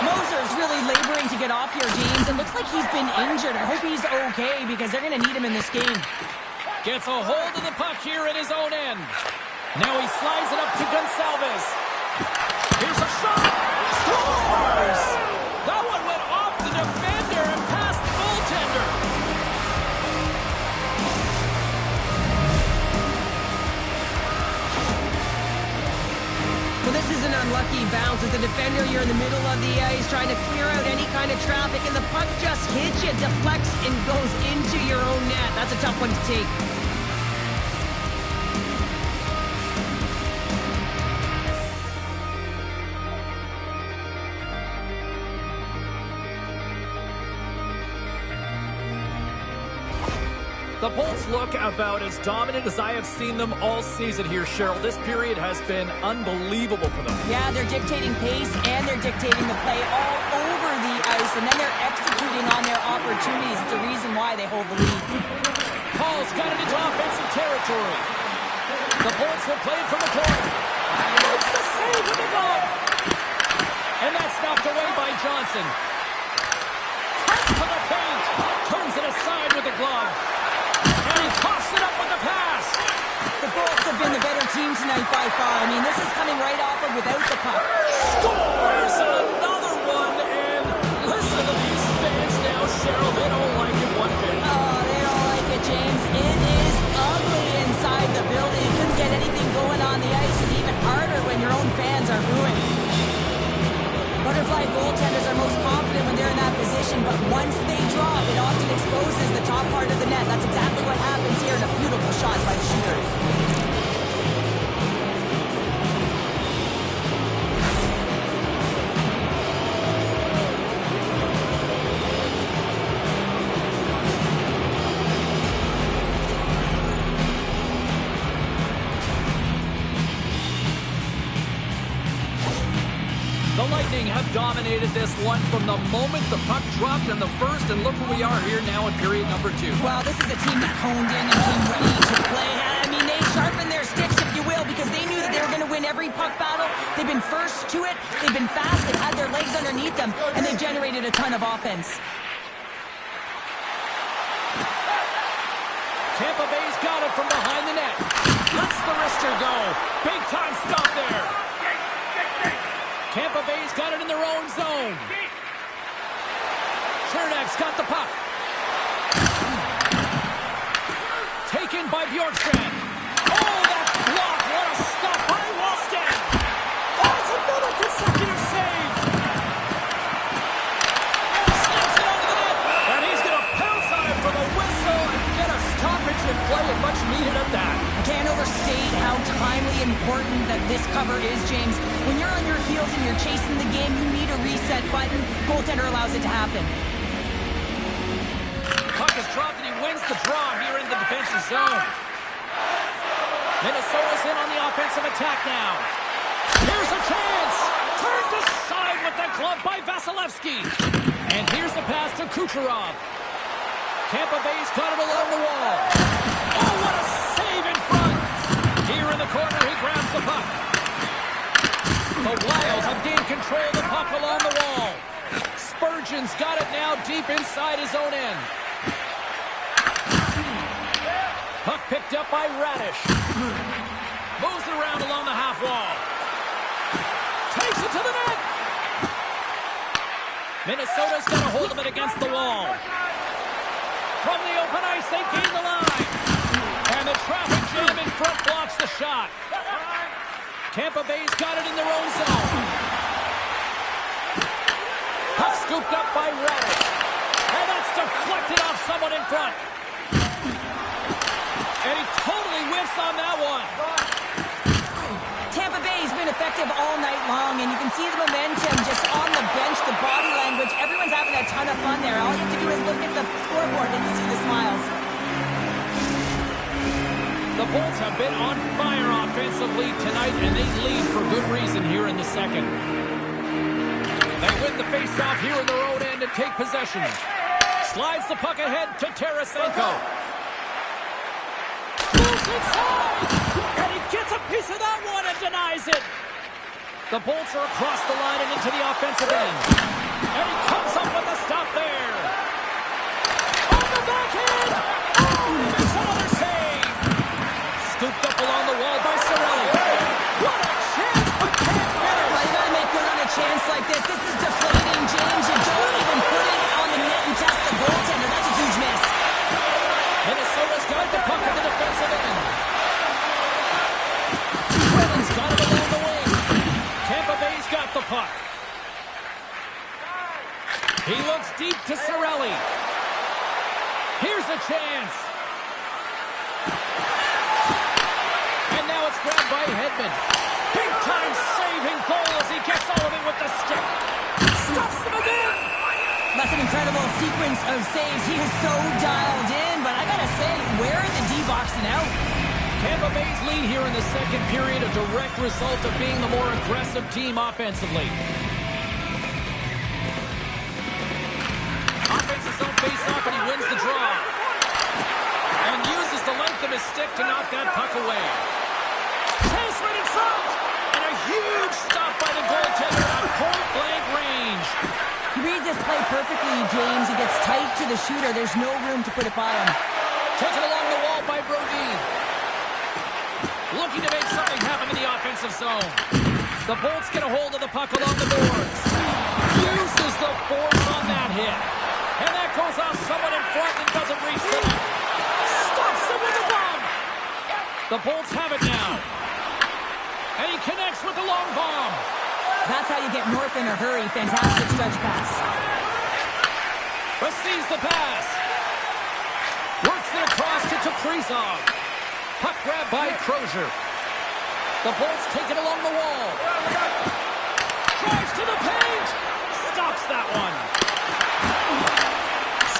Moser's really laboring to get off here, James. It looks like he's been injured. I hope he's okay because they're going to need him in this game. Gets a hold of the puck here in his own end. Now he slides it up to Gonsalves. Here's a shot. Scores! That one went off the defender and past the goaltender. Well, this is an unlucky bounce. As a defender, you're in the middle of the ice trying to clear out any kind of traffic, and the puck just hits you, deflects, and goes into your own net. That's a tough one to take. The Bolts look about as dominant as I have seen them all season here, Cheryl. This period has been unbelievable for them. Yeah, they're dictating pace and they're dictating the play all over the ice, and then they're executing on their opportunities. It's the reason why they hold the lead. Paul's got it into offensive territory. The Bolts will play it from the corner. Makes the save with the glove. And that's knocked away by Johnson. Cuts to the paint. team tonight by far. I mean, this is coming right off of without the puck. Scores another one, and listen to these fans now, Cheryl. They don't like it one bit. Oh, they don't like it, James. It is ugly inside the building. You couldn't get anything going on the ice, and even harder when your own fans are booing. Butterfly goaltenders are most confident when they're in that position, but once they drop, it often exposes the top part of the net. That's exactly what happens here in a beautiful shot by the shooter. The Lightning have dominated this one from the moment the puck dropped in the first, and look where we are here now in period number 2. Well, this is a team that honed in and came ready to play. I mean, they sharpened their sticks, if you will, because they knew that they were going to win every puck battle. They've been first to it, they've been fast, they've had their legs underneath them, and they've generated a ton of offense. Tampa Bay's got it from behind the net. Lets the wrister go. Big time stop there. Tampa Bay's got it in their own zone. Chernak's got the puck. Taken by Bjorkstrand. Oh, that's blocked. What a stop by Wallstead. Oh, it's another consecutive save. Snaps it onto the net. And he's going to pounce on it for the whistle and get a stoppage in play, and much needed at that. I can't overstate how timely and important that this cover is, James. When you're on your heels and you're chasing the game, you need a reset button. Goaltender allows it to happen. Puck is dropped and he wins the draw here in the defensive zone. Minnesota's in on the offensive attack now. Here's a chance. Turned aside with the glove by Vasilevsky. And here's the pass to Kucherov. Tampa Bay's got it along the wall. Oh, what a save in front. Here in the corner, he grabs the puck. The Wild have gained control of the puck along the wall. Spurgeon's got it now deep inside his own end. Puck picked up by Radish. Moves it around along the half wall. Takes it to the net. Minnesota's got a hold of it against the wall. From the open ice, they gain the line. And the traffic jam in front blocks the shot. Tampa Bay's got it in their own zone. Puck scooped up by Radish. And that's deflected off someone in front. And he totally whiffs on that one. Tampa Bay's been effective all night long, and you can see the momentum just on the bench, the body language. Everyone's having a ton of fun there. All you have to do is look at the scoreboard and you see the smiles. The Bolts have been on fire offensively tonight, and they lead for good reason here in the second. They win the faceoff here in their own end and take possession. Slides the puck ahead to Tarasenko. Moves inside, and he gets a piece of that one and denies it. The Bolts are across the line and into the offensive end. And he comes up with a stop there. On the backhand. Oh, he makes another save. Scooped up along the wall by Cirelli. What a chance, but can't finish. Well, you gotta make good on a chance like this. This is deflating, James. You don't even put it on the net and test the goaltender. That's a huge miss. Minnesota's got the puck in the defensive end. Brennan's got it along the wing. Tampa Bay's got the puck. He looks deep to Cirelli. Here's a chance. And now it's grabbed by Hedman. Big time saving goal as he gets all of it with the stick. Stuffs them again. That's an incredible sequence of saves. He is so dialed in, but I gotta say, where are the D-boxing out? Tampa Bay's lead here in the second period, a direct result of being the more aggressive team offensively. Offensive zone face-off, and he wins the draw. And uses the length of his stick to knock that puck away. Chase right in front! And a huge stop by the goaltender at point-blank range. He reads this play perfectly, James. He gets tight to the shooter. There's no room to put it by him. Taken along the wall by Brodin. looking to make something happen in the offensive zone. The Bolts get a hold of the puck along the boards. Uses the force on that hit. And that goes off someone in front and doesn't reach the net. Stops him with a bomb. The Bolts have it now. And he connects with the long bomb. That's how you get north in a hurry. Fantastic stretch pass. Receives the pass. Works it across to Kaprizov. Puck grab by Crozier. The Bolts take it along the wall. Drives to the paint. Stops that one.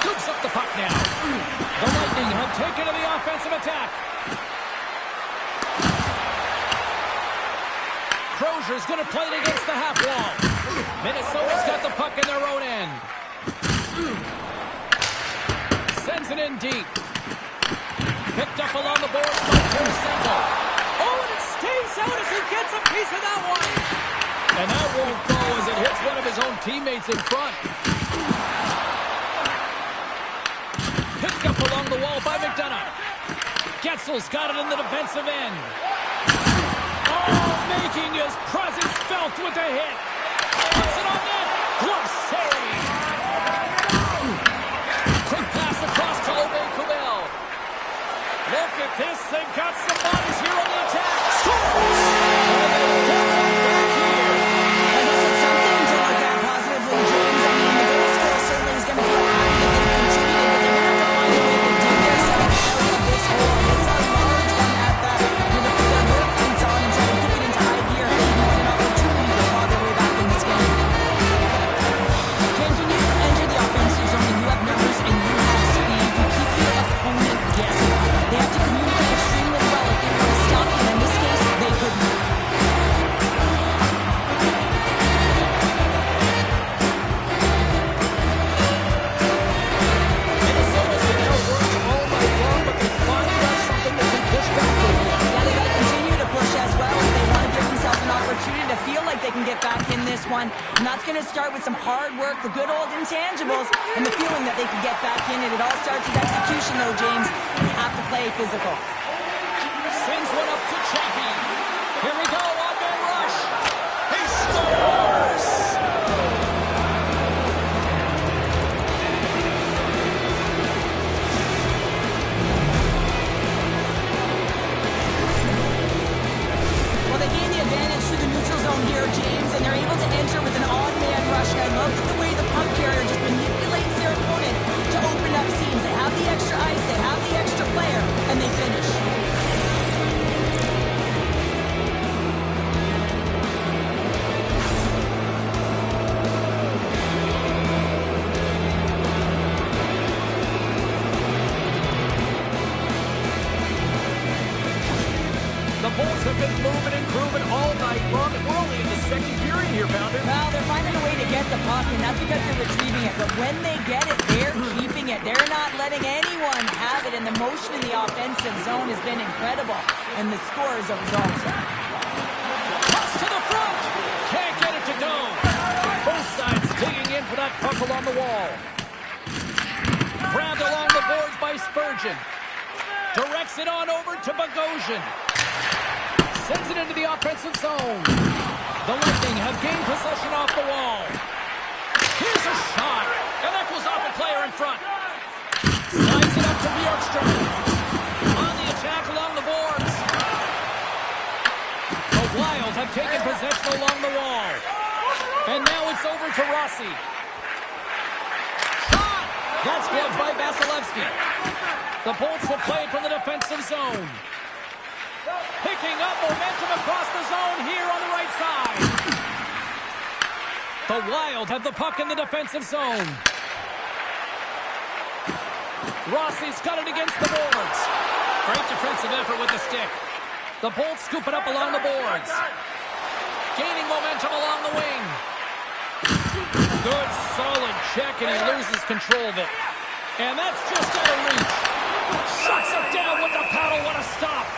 Scoops up the puck now. The Lightning have taken to the offensive attack. Crozier's going to play it against the half wall. Minnesota's got the puck in their own end. Sends it in deep. Picked up along the boards by Tarasenko. Oh, and it stays out as he gets a piece of that one. And that won't go as it hits one of his own teammates in front. Picked up along the wall by McDonough. Getzel's got it in the defensive end. Oh, making his presence felt with the hit. Puts it on net. Glove save. Quick pass across to Aubé-Kubel. Look at this. They've got some bodies here on the attack. Scores! And they get one back here. And this is something to look at positively, James. I mean, the goal scorer certainly is going to feel happy that they've contributed, but they're going to have to find a way to dig themselves out of this hole. It's a large one at that. They're going to put their work boots on and try to kick it into high gear and even with an opportunity to claw their way back in this game. James, when you enter the offensive zone and you have numbers and you have speed, you keep your opponent guessing. They have to communicate extremely well if they want to stop you. In this case, they couldn't. Minnesota's been outworked all night long, but they finally got something that can push back a little. Yeah, they got to continue to push as well if they want to give themselves an opportunity to feel like they can get back in this one. And that's going to start with some hard work, the good old intangibles, and the feeling that they can get back in it. It all starts with execution, though, James. You have to play physical. Sends one up to Chaffee. Here we go, on-man rush. He scores! Well, they gain the advantage through the neutral zone here, James, and they're able to enter with an odd-man rush. And I love the way the puck carrier just manipulates their opponent to open up seams. They have the extra ice, they have the extra player, and they finish. The Bulls have been moving and grooving all night long, and we're only in the second period here, Pounder. Well, they're finding a way to get the puck, and that's because they're retrieving it. But when they get it, they're keeping it. They're not letting anyone have it, and the motion in the offensive zone has been incredible, and the score is a result. Toss to the front. Can't get it to go. Both sides digging in for that puck along the wall. Grabbed along the boards by Spurgeon. Directs it on over to Bogosian. Sends it into the offensive zone. The Lightning have gained possession off the wall. Here's a shot. And that goes off a player in front. Slides it up to Bjorkstrand. On the attack along the boards. The Wild have taken possession along the wall. And now it's over to Rossi. Shot! That's gloved by Vasilevsky. The Bolts will play it from the defensive zone. Picking up momentum across the zone here on the right side. The Wild have the puck in the defensive zone. Rossi's got it against the boards. Great defensive effort with the stick. The Bolts scoop it up along the boards. Gaining momentum along the wing. Good, solid check, and he loses control of it. And that's just out of reach. Shuts it down with the paddle. What a stop.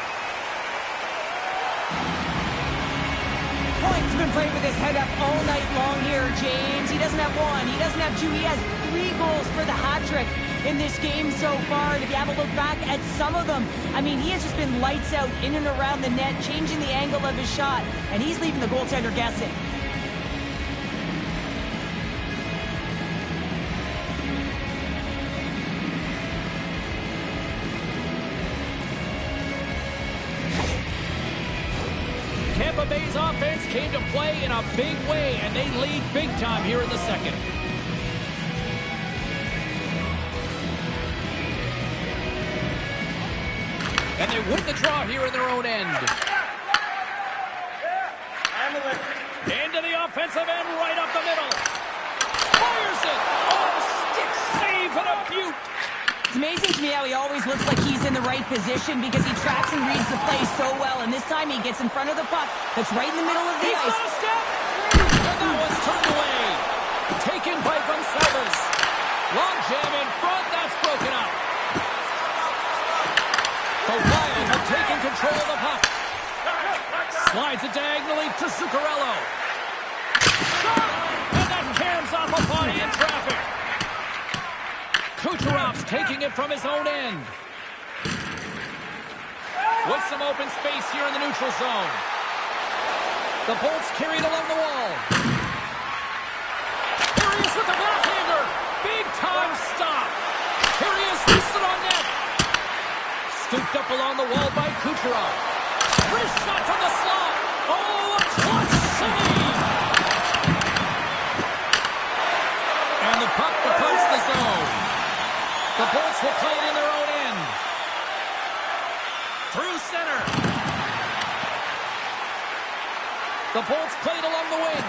Points been played with his head up all night long here, James. He doesn't have one, he doesn't have two, he has 3 goals for the hat trick. in this game so far. And if you have a look back at some of them, I mean, he has just been lights out in and around the net, changing the angle of his shot, and he's leaving the goaltender guessing. Tampa Bay's offense came to play in a big way, and they lead big time here in the second. And they win the draw here in their own end. Into the offensive end, right up the middle. Fires it! Oh, stick save and a beaut! It's amazing to me how he always looks like he's in the right position because he tracks and reads the play so well. And this time he gets in front of the puck that's right in the middle of the ice. He's got a step! And that one's turned away. Taken by Gonçalves. Long jam in front, that's broken up. The Wild have taken control of the puck. Slides it diagonally to Zuccarello. Shot! And that cams off a body in traffic. Kucherov's taking it from his own end. With some open space here in the neutral zone. The Bolts carried along the wall. Here he is with the backhander. Big time stop. Here he is, wristed on net. Scooped up along the wall by Kucherov. Wrist shot from the slot. Oh, a clutch save. And the puck departs the zone. The Bolts will play it in their own end. Through center. The Bolts played along the wing.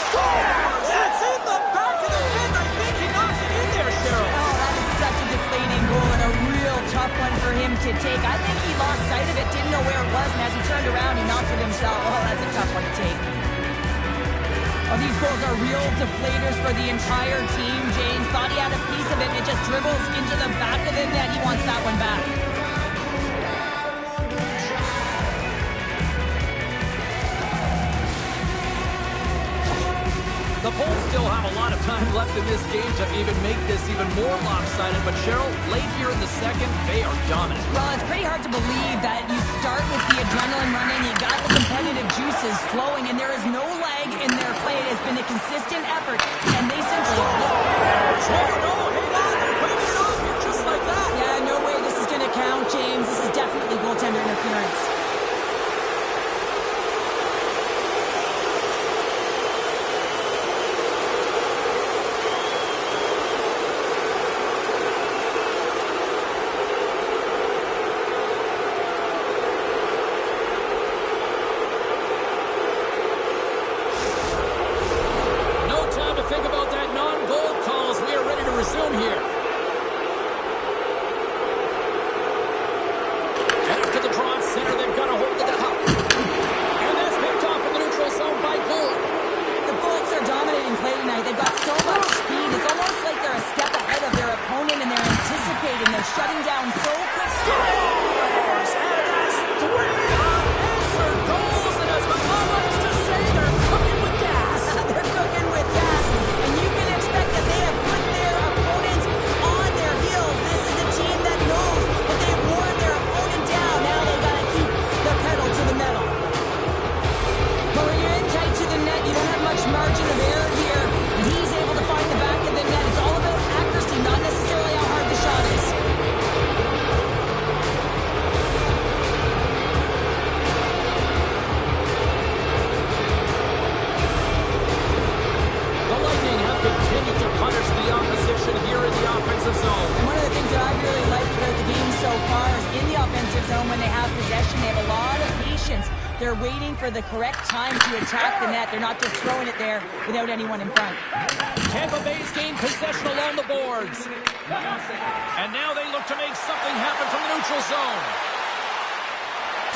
Scores! It's in the back of the net. I think he knocks it in there, Cheryl. Oh, that is such a deflating goal and a real tough one for him to take. I think he lost sight of it, didn't know where it was, and as he turned around, he knocked it himself. Oh, that's a tough one to take. Oh, these goals are real deflators for the entire team. James thought he had a piece of it, and it just dribbles into the back of the net. He wants that one back. The Bolts still have a lot of time left in this game to even make this even more lopsided. But Cheryl, late here in the second, they are dominant. Well, it's pretty hard to believe that you start with the adrenaline running, you got the competitive juices flowing, and there is no lag in their play. It has been a consistent effort, and they simply... Oh, no, hang on. They're breaking it off here just like that. Yeah, no way this is going to count, James. This is definitely goaltender interference. Think about that non-goal calls. We are ready to resume here. After the draw at center, they've got a hold of the puck. And that's picked off in the neutral zone by Gould. The Bolts are dominating play tonight. They've got so much speed. It's almost like they're a step ahead of their opponent, and they're anticipating. They're shutting down so quick. Scores! And that's 3 unanswered goals. And as my mom likes to say, they're cooking with gas. They're cooking with gas. That they have put their opponents on their heels. This is a team that knows that they've worn their opponent down. Now they've got to keep the pedal to the metal. But when you're in tight to the net, you don't have much margin of error here. And he's able to find the back of the net. It's all about accuracy, not necessarily how hard the shot is. Continue to punish the opposition here in the offensive zone. And one of the things that I've really liked throughout the game so far is in the offensive zone when they have possession, they have a lot of patience. They're waiting for the correct time to attack the net. They're not just throwing it there without anyone in front. Tampa Bay's gained possession along the boards. And now they look to make something happen from the neutral zone.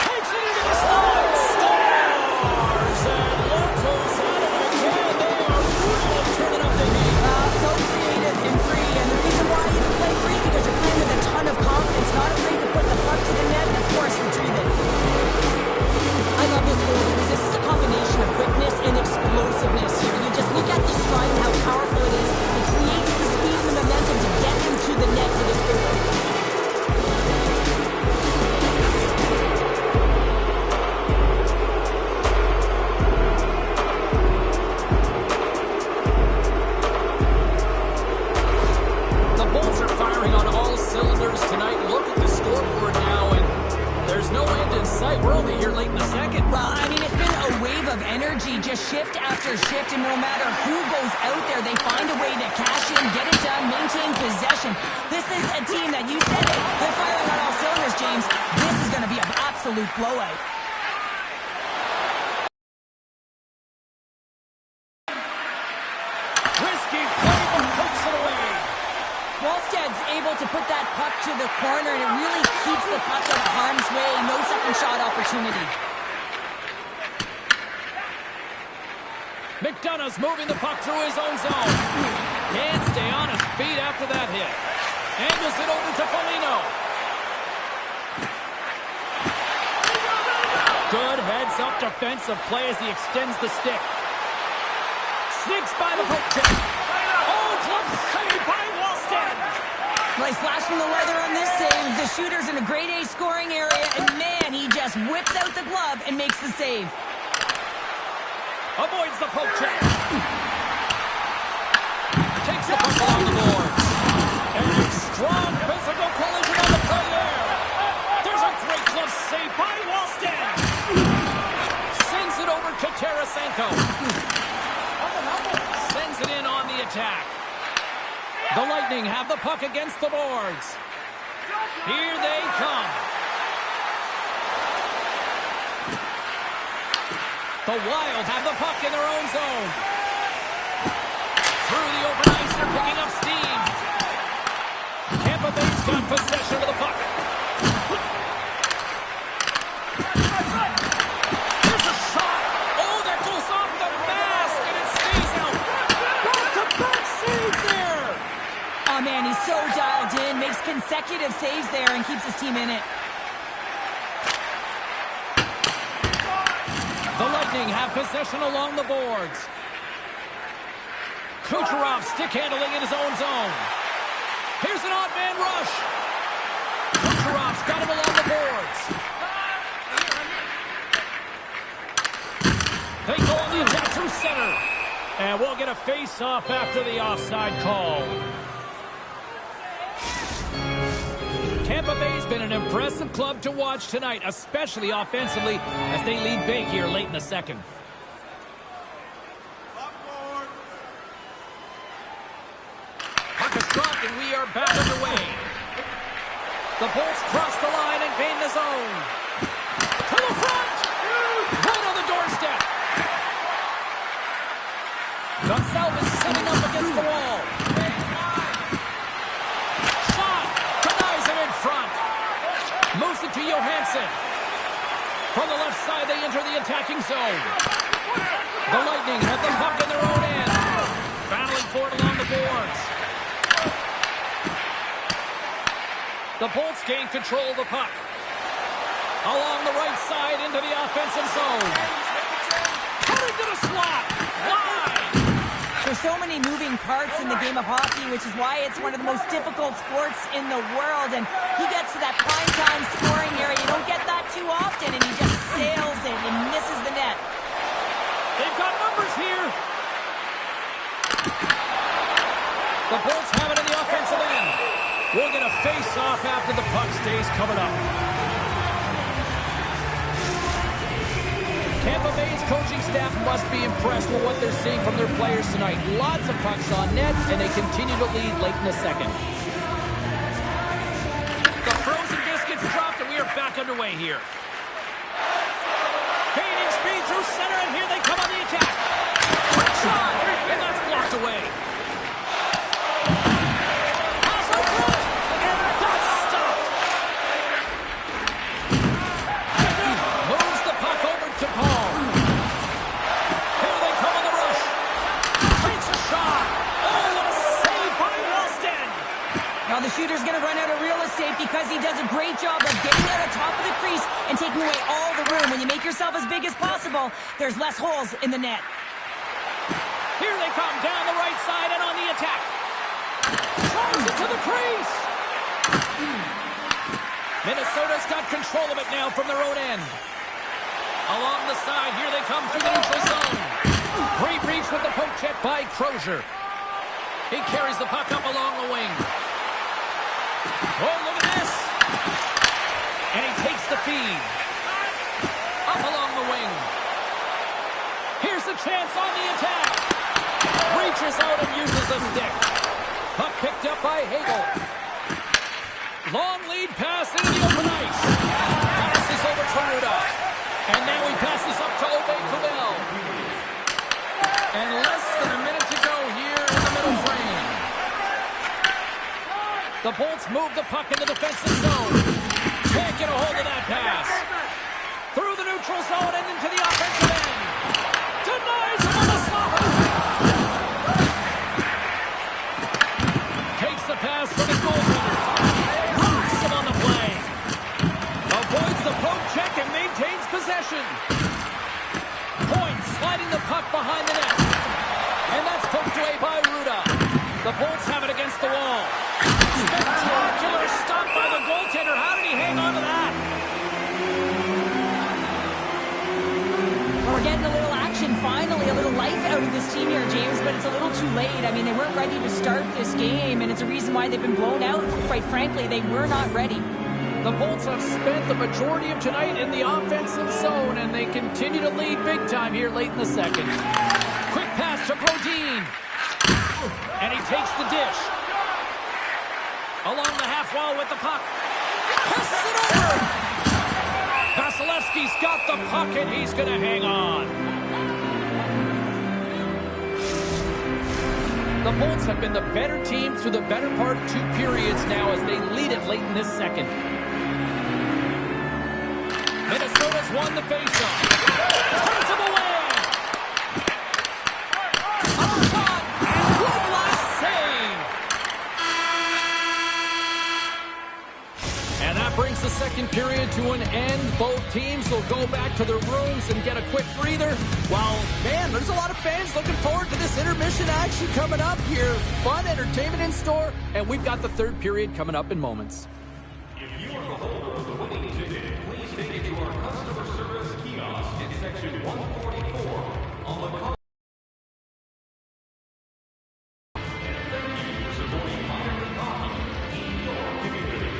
Takes it into the slot. Stars and locals out of it again. They are really turning up the heat. So creative and free. And the reason why you play free because you're playing with a ton of confidence, not afraid to put the puck to the net and, of course, retrieve it. I love this goal because this is a combination of quickness and explosiveness here. You just look at the stride and how powerful it is. It creates the speed and the momentum to just shift after shift, and no matter who goes out there, they find a way to cash in, get it done, maintain possession. This is a team that you said they're firing on all cylinders, James. This is going to be an absolute blowout. Risky play, but pokes it away. Wallsted's able to put that puck to the corner, and it really keeps the puck out of harm's way. No second shot opportunity. McDonough's moving the puck through his own zone. Can't stay on his feet after that hit. Angles it over to Foligno. Good heads-up defensive play as he extends the stick. Sneaks by the poke check. Oh, glove save by Wallsted. Nice flash from the leather on this save. The shooter's in a grade A scoring area, and man, he just whips out the glove and makes the save. Avoids the poke check. Takes the puck along the boards. And a strong physical collision on the play there. There's a great glove save by Wallsted. Sends it over to Tarasenko. Sends it in on the attack. The Lightning have the puck against the boards. Here they come. The Wild have the puck in their own zone. Through the open ice, they're picking up steam. Tampa Bay's got possession of the puck. Here's a shot. Oh, that goes off the mask, and it stays out. Back-to-back saves there. Oh, man, he's so dialed in, makes consecutive saves there, and keeps his team in it. The Lightning have possession along the boards. Kucherov stick handling in his own zone. Here's an odd man rush. Kucherov's got him along the boards. They go on the attack through center. And we'll get a face-off after the offside call. Tampa Bay's been an impressive club to watch tonight, especially offensively, as they lead big here late in the second. Puck is dropped, and we are back underway. The Bolts cross the line and gain the zone. To the front! Right on the doorstep. Gonçalves setting up against the wall. Moves it to Johansson. From the left side, they enter the attacking zone. The Lightning have the puck in their own end. Battling for it along the boards. The Bolts gain control of the puck. Along the right side into the offensive zone. Put into the slot. Wide. There's so many moving parts in the game of hockey, which is why it's one of the most difficult sports in the world. And he gets to that prime time scoring area. You don't get that too often, and he just sails it and misses the net. They've got numbers here. The Bolts have it in the offensive end. We'll get a face-off after the puck stays covered up. Tampa Bay's coaching staff must be impressed with what they're seeing from their players tonight. Lots of pucks on net, and they continue to lead late in the second. The frozen biscuits dropped, and we are back underway here. Gaining speed through center, and here they come on the attack. Quick shot, and that's blocked away. Pass out front, and that's stopped. Moves the puck over to Paul. Here they come on the rush. Takes a shot. Oh, what a save by Wallsted. Now the shooter's going to run out of real estate because he does a great job of getting out of top of the crease and taking away all the room. When you make yourself as big as possible, there's less holes in the net. Here they come down the right side and on the attack. Throws it to the crease. Minnesota's got control of it now from their own end. Along the side, here they come through the neutral zone. Great reach with the poke check by Crozier. He carries the puck up along the wing. Oh, look at this. And he takes the feed. Up along the wing. Here's a chance on the attack. Reaches out and uses a stick. Puck picked up by Hagel. Long lead pass into the open ice. Passes over to Rudolph. And now he passes up to Obey-Kubel. And less than a minute to go here in the middle frame. The Bolts move the puck in the defensive zone. Can't get a hold of that pass. Through the neutral zone and into the offensive end. Denies him on the slapper. Takes the pass from his goaltender. Rocks him on the play. Avoids the poke check and maintains possession. Point sliding the puck behind the net. And that's poked away by Ruda. The Bolts have it against the wall. Spectacular stop by the goaltender. How did he hang on to that? We're getting a little action, finally, a little life out of this team here, James, but it's a little too late. I mean, they weren't ready to start this game, and it's a reason why they've been blown out. Quite frankly, they were not ready. The Bolts have spent the majority of tonight in the offensive zone, and they continue to lead big time here late in the second. Quick pass to Brodin. And he takes the dish. Along the half wall with the puck. Passes it over. Vasilevsky's got the puck, and he's going to hang on. The Bolts have been the better team through the better part of 2 periods now as they lead it late in this second. Minnesota's won the faceoff. Turns him away. Up shot. And one last save. And that brings the second period to an end. Both teams will go back to their rooms and get a quick breather. While, man, there's a lot of fans looking forward to this intermission action coming up here. Fun entertainment in store. And we've got the third period coming up in moments. If you are the holder of the winning ticket, please take it to our customer service kiosk in section 144 on the call. And thank you for supporting modern hockey in your community.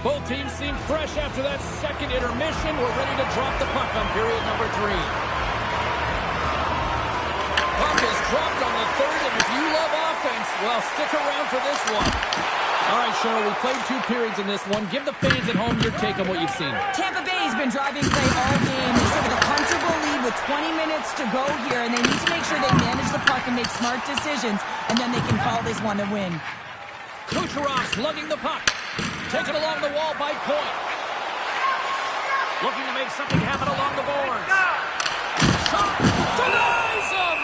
Both teams seem fresh after that second intermission. We're ready to drop the puck on period number 3. Puck is dropped on the third, and if you love offense, well, stick around for this one. All right, Cheryl, we played 2 periods in this one. Give the fans at home your take on what you've seen. Tampa Bay has been driving play all game. They sit with a comfortable lead with 20 minutes to go here, and they need to make sure they manage the puck and make smart decisions, and then they can call this one a win. Kucherov slugging the puck. Taken along the wall by Point. Looking to make something happen along the boards. Shot! Denies him!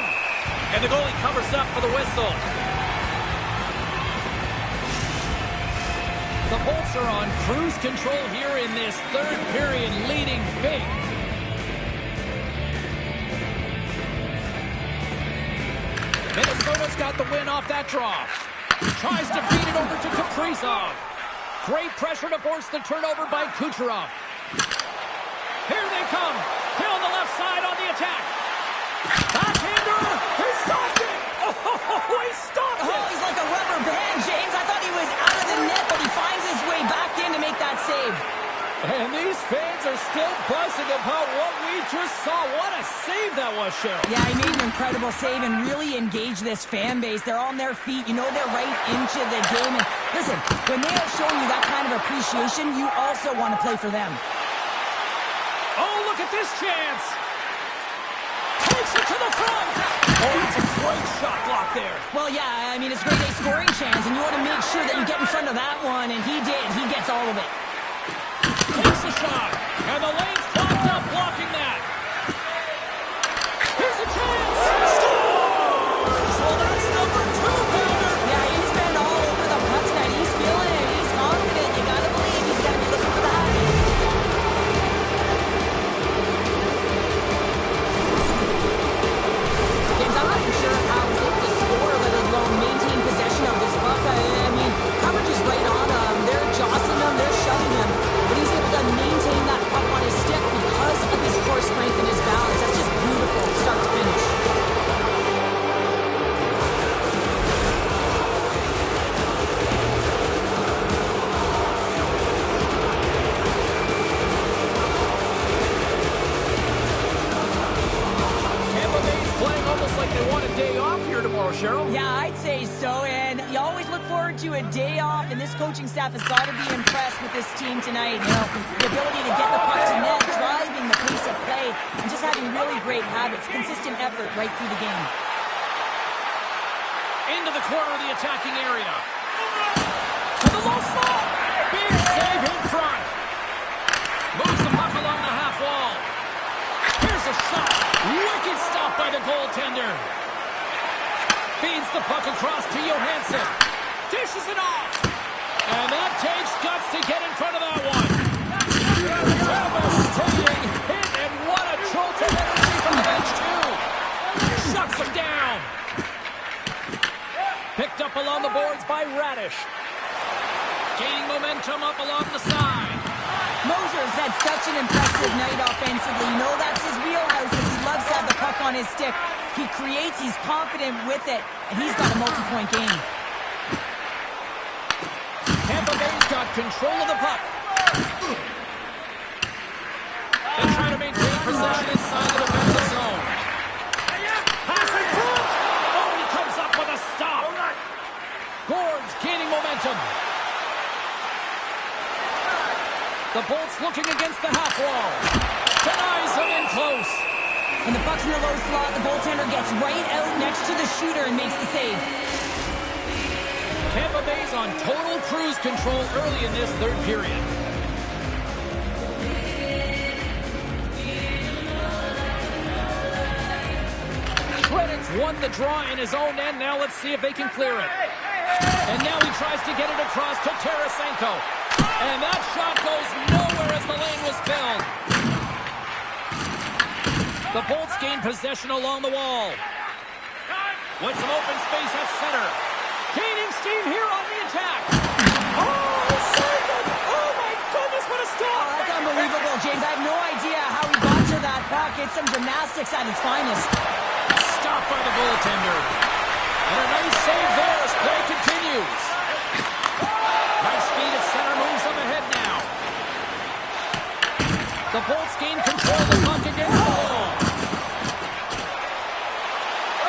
And the goalie covers up for the whistle. The Bolts are on cruise control here in this third period, leading big. Minnesota's got the win off that draw. Tries to feed it over to Kaprizov. Great pressure to force the turnover by Kucherov. Here they come. Still on the left side on the attack. Backhander. He stopped it. Oh, he stopped it. Oh, he's like a rubber band, James. I thought he was out of the net, but he finds his way back in to make that save. And these fans are still buzzing about what we just saw. What a save that was, Cheryl. Yeah, he made an incredible save and really engaged this fan base. They're on their feet. You know they're right into the game. And listen, when they are showing you that kind of appreciation, you also want to play for them. Oh, look at this chance. Takes it to the front. Oh, it's a great shot block there. Well, yeah, I mean, it's a great scoring chance, and you want to make sure that you get in front of that one, and he did. He gets all of it. Takes a shot, and the lane's clogged up, blocking that. Here's a chance. Scores! Well, that's number 2, Pounder. Yeah, he's been all over the puck tonight. He's feeling it. He's confident. You got to believe he's got to be looking for that. James, I'm not sure how he's able to score, let alone maintain possession of this puck. I mean, coverage is right on him. They're jostling him. They're shoving him. But he's able to maintain that puck on his stick because of his core strength and his balance. That's just beautiful, start to finish. Tampa Bay's playing almost like they want a day off here tomorrow, Cheryl. Yeah, I'd say so, and you always look forward to a day off, and this coaching staff has got to be impressed with this team tonight. You know, the ability to get the puck to net, driving the pace of play, and just having really great habits, consistent effort right through the game. Into the corner of the attacking area. To the low slot. Big save in front. Moves the puck along the half wall. Here's a shot. Wicked stop by the goaltender. Feeds the puck across to Johansson. Dishes it off. And that takes guts to get in front of that one. Devastating hit, and what a jolt of energy from the bench, too. Shuts him down. Picked up along the boards by Radish. Gaining momentum up along the side. Moser's had such an impressive night offensively. You know that's his wheelhouse, as he loves to have the puck on his stick. He creates, he's confident with it, and he's got a multi-point game. Tampa Bay's got control of the puck. They try to maintain possession inside the defensive zone. Passing front. Oh, he comes up with a stop. Gord's gaining momentum. The Bolts looking against the half wall. Denies him in close. When the puck's in the low slot, the goaltender gets right out next to the shooter and makes the save. Tampa Bay's on total cruise control early in this third period. Shreddick's won the draw in his own end. Now let's see if they can clear it. And now he tries to get it across to Tarasenko. And that shot goes nowhere as the lane was filled. The Bolts gain possession along the wall. With some open space at center. Gaining steam here on the attack. Oh, saved it! Oh, my goodness, what a stop! Oh, that's unbelievable, James. I have no idea how he got to that puck. It's some gymnastics at its finest. Stopped by the goaltender. And a nice save there as play continues. Nice speed at center, moves up ahead now. The Bolts gain control of the puck against the wall.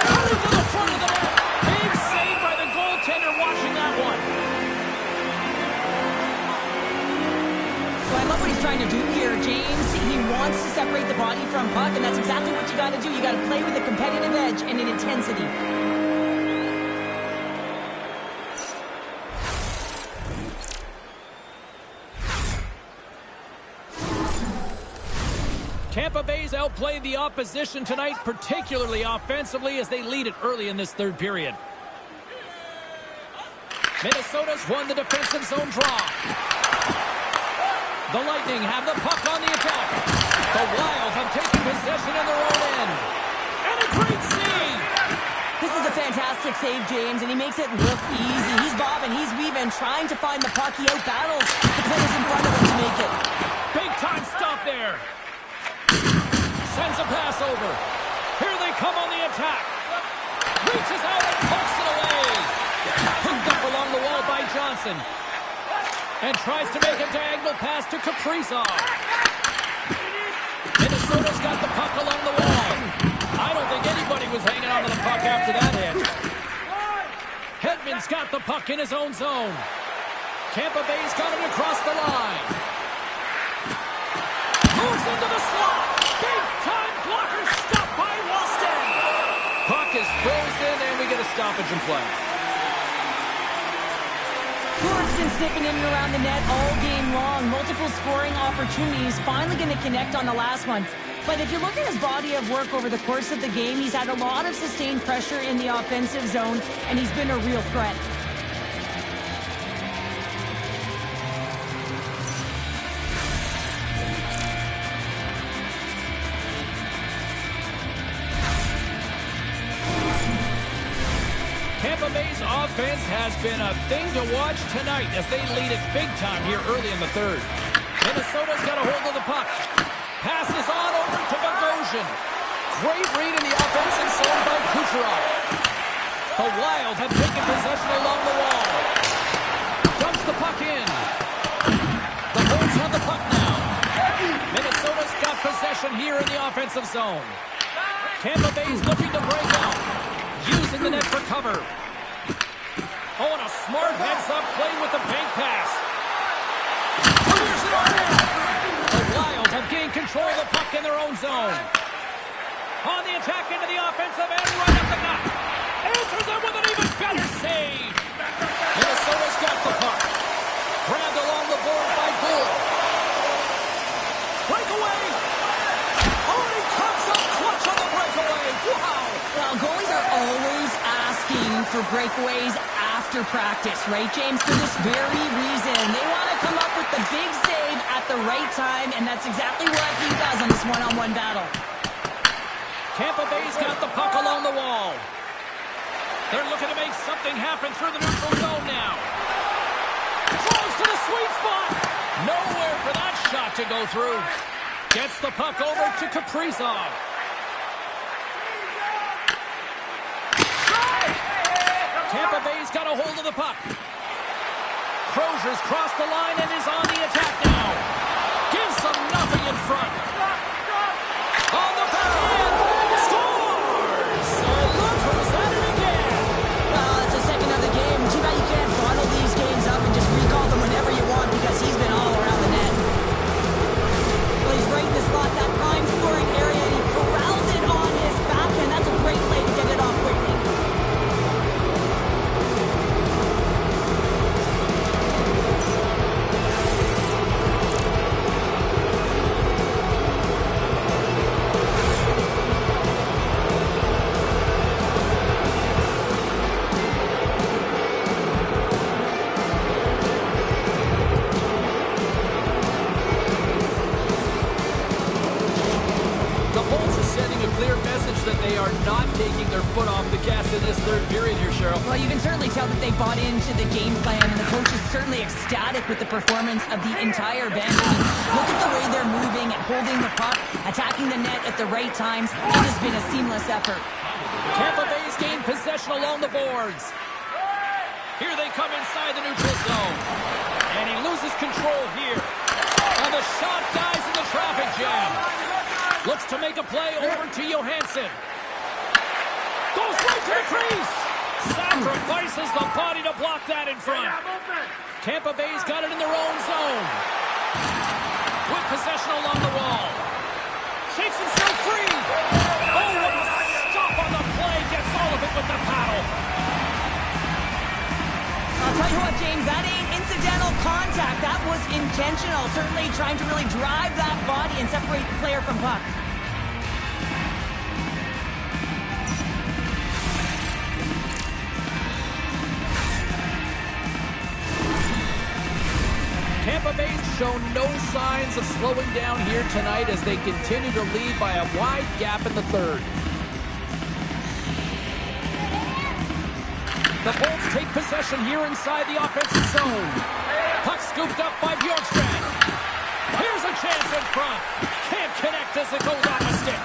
Out into the front of the net. Big save by the goaltender watching that one. So I love what he's trying to do here, James. He wants to separate the body from puck, and that's exactly what you got to do. You got to play with a competitive edge and an intensity. Tampa Bay's outplayed the opposition tonight, particularly offensively, as they lead it early in this third period. Minnesota's won the defensive zone draw. The Lightning have the puck on the attack. The Wild have taken possession in their own end. And a great save! This is a fantastic save, James, and he makes it look easy. He's bobbing, he's weaving, trying to find the puck. He outbattles the players in front of him to make it. Big time stop there. Sends a pass over. Here they come on the attack. Reaches out and pokes it away. Picked up along the wall by Johnson. And tries to make a diagonal pass to Kaprizov. Minnesota's got the puck along the wall. I don't think anybody was hanging on to the puck after that hit. Hedman's got the puck in his own zone. Tampa Bay's got it across the line. Moves into the slot. Big time blocker stopped by Walston. Puck is frozen and we get a stoppage in play. Ford's been sniffing in and around the net all game long. Multiple scoring opportunities. Finally going to connect on the last one. But if you look at his body of work over the course of the game, he's had a lot of sustained pressure in the offensive zone, and he's been a real threat. Tampa Bay's offense has been a thing to watch tonight as they lead it big time here early in the third. Minnesota's got a hold of the puck. Passes on over to Bogosian. Great read in the offensive zone by Kucherov. The Wild have taken possession along the wall. Dumps the puck in. The Bolts have the puck now. Minnesota's got possession here in the offensive zone. Tampa Bay's looking to break out. Using the net for cover. Oh, and a smart heads-up play with the bank pass. Clears it on in. The Wild have gained control of the puck in their own zone. On the attack into the offensive end, right up the gut. Answers it with an even better save. Minnesota's got the puck. Grabbed along the board by Gould. Breakaway. Oh, and he comes up clutch on the breakaway. Wow. Well, goalies are always asking for breakaways after practice, right, James? For this very reason. They want to come up with the big save at the right time, and that's exactly what he does on this one-on-one battle. Tampa Bay's got the puck along the wall. They're looking to make something happen through the neutral zone now. Throws to the sweet spot. Nowhere for that shot to go through. Gets the puck over to Kaprizov. Tampa Bay's got a hold of the puck. Crozier's crossed the line and is on the attack now. Gives them nothing in front. On the backhand. Scores! And look who's at it again. Well, it's the second of the game. Too bad you can't bottle these games up and just recall them whenever you want because he's been all around the net. Well, he's right in the slot, that prime scoring area, and he corrals it on his backhand. That's a great play to get it off quickly. That they are not taking their foot off the gas in this third period here, Cheryl. Well, you can certainly tell that they bought into the game plan, and the coach is certainly ecstatic with the performance of the entire bench. Look at the way they're moving and holding the puck, attacking the net at the right times. It has been a seamless effort. Tampa Bay's gained possession along the boards. Here they come inside the neutral zone. And he loses control here. And the shot dies in the traffic jam. make a play over to Johansson. Goes right to the crease. Sacrifices the body to block that in front. Tampa Bay's got it in their own zone. With possession along the wall. Shakes himself free. Oh, what a stop on the play. Gets all of it with the paddle. I'll tell you what, James, that ain't incidental contact. That was intentional. Certainly trying to really drive that body and separate the player from puck. Tampa Bay's shown no signs of slowing down here tonight as they continue to lead by a wide gap in the third. The Bolts take possession here inside the offensive zone. Puck scooped up by Bjorkstrand. Here's a chance in front. Can't connect as it goes off a stick.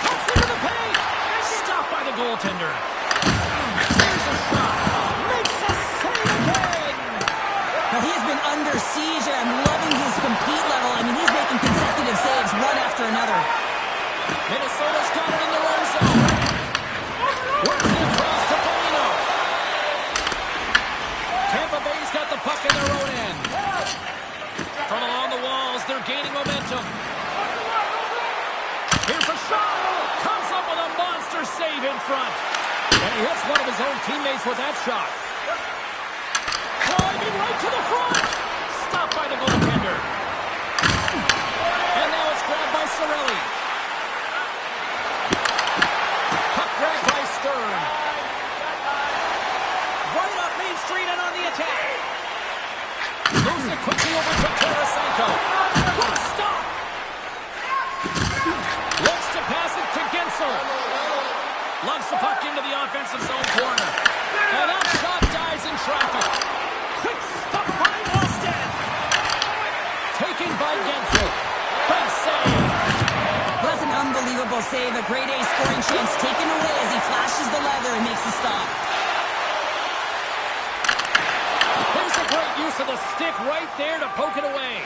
Cuts into the paint. Stopped by the goaltender. Here's a shot. Makes a save again. Now, he has been under siege, and I'm loving his compete level. I mean, he's making consecutive saves one after another. Minnesota's got it in their own zone. Works it across to Foligno. Tampa Bay's got the puck in their own end. From along the walls, they're gaining momentum. Here's a shot. Comes up with a monster save in front. And he hits one of his own teammates with that shot. Driving right to the front. Stopped by the goaltender. And now it's grabbed by Cirelli. Puck grabbed by Stern. Right up Main Street and on the attack. Moves it quickly over to Tarasenko. What a stop. Looks to pass it to Gensel. Lugs the puck into the offensive zone corner. And that shot dies in traffic. Quick stop by Wallstead. Taken by Gensel. Big save. Well, that's an unbelievable save. A grade A scoring chance taken away as he flashes the leather and makes the stop. Here's a great use of the stick right there to poke it away.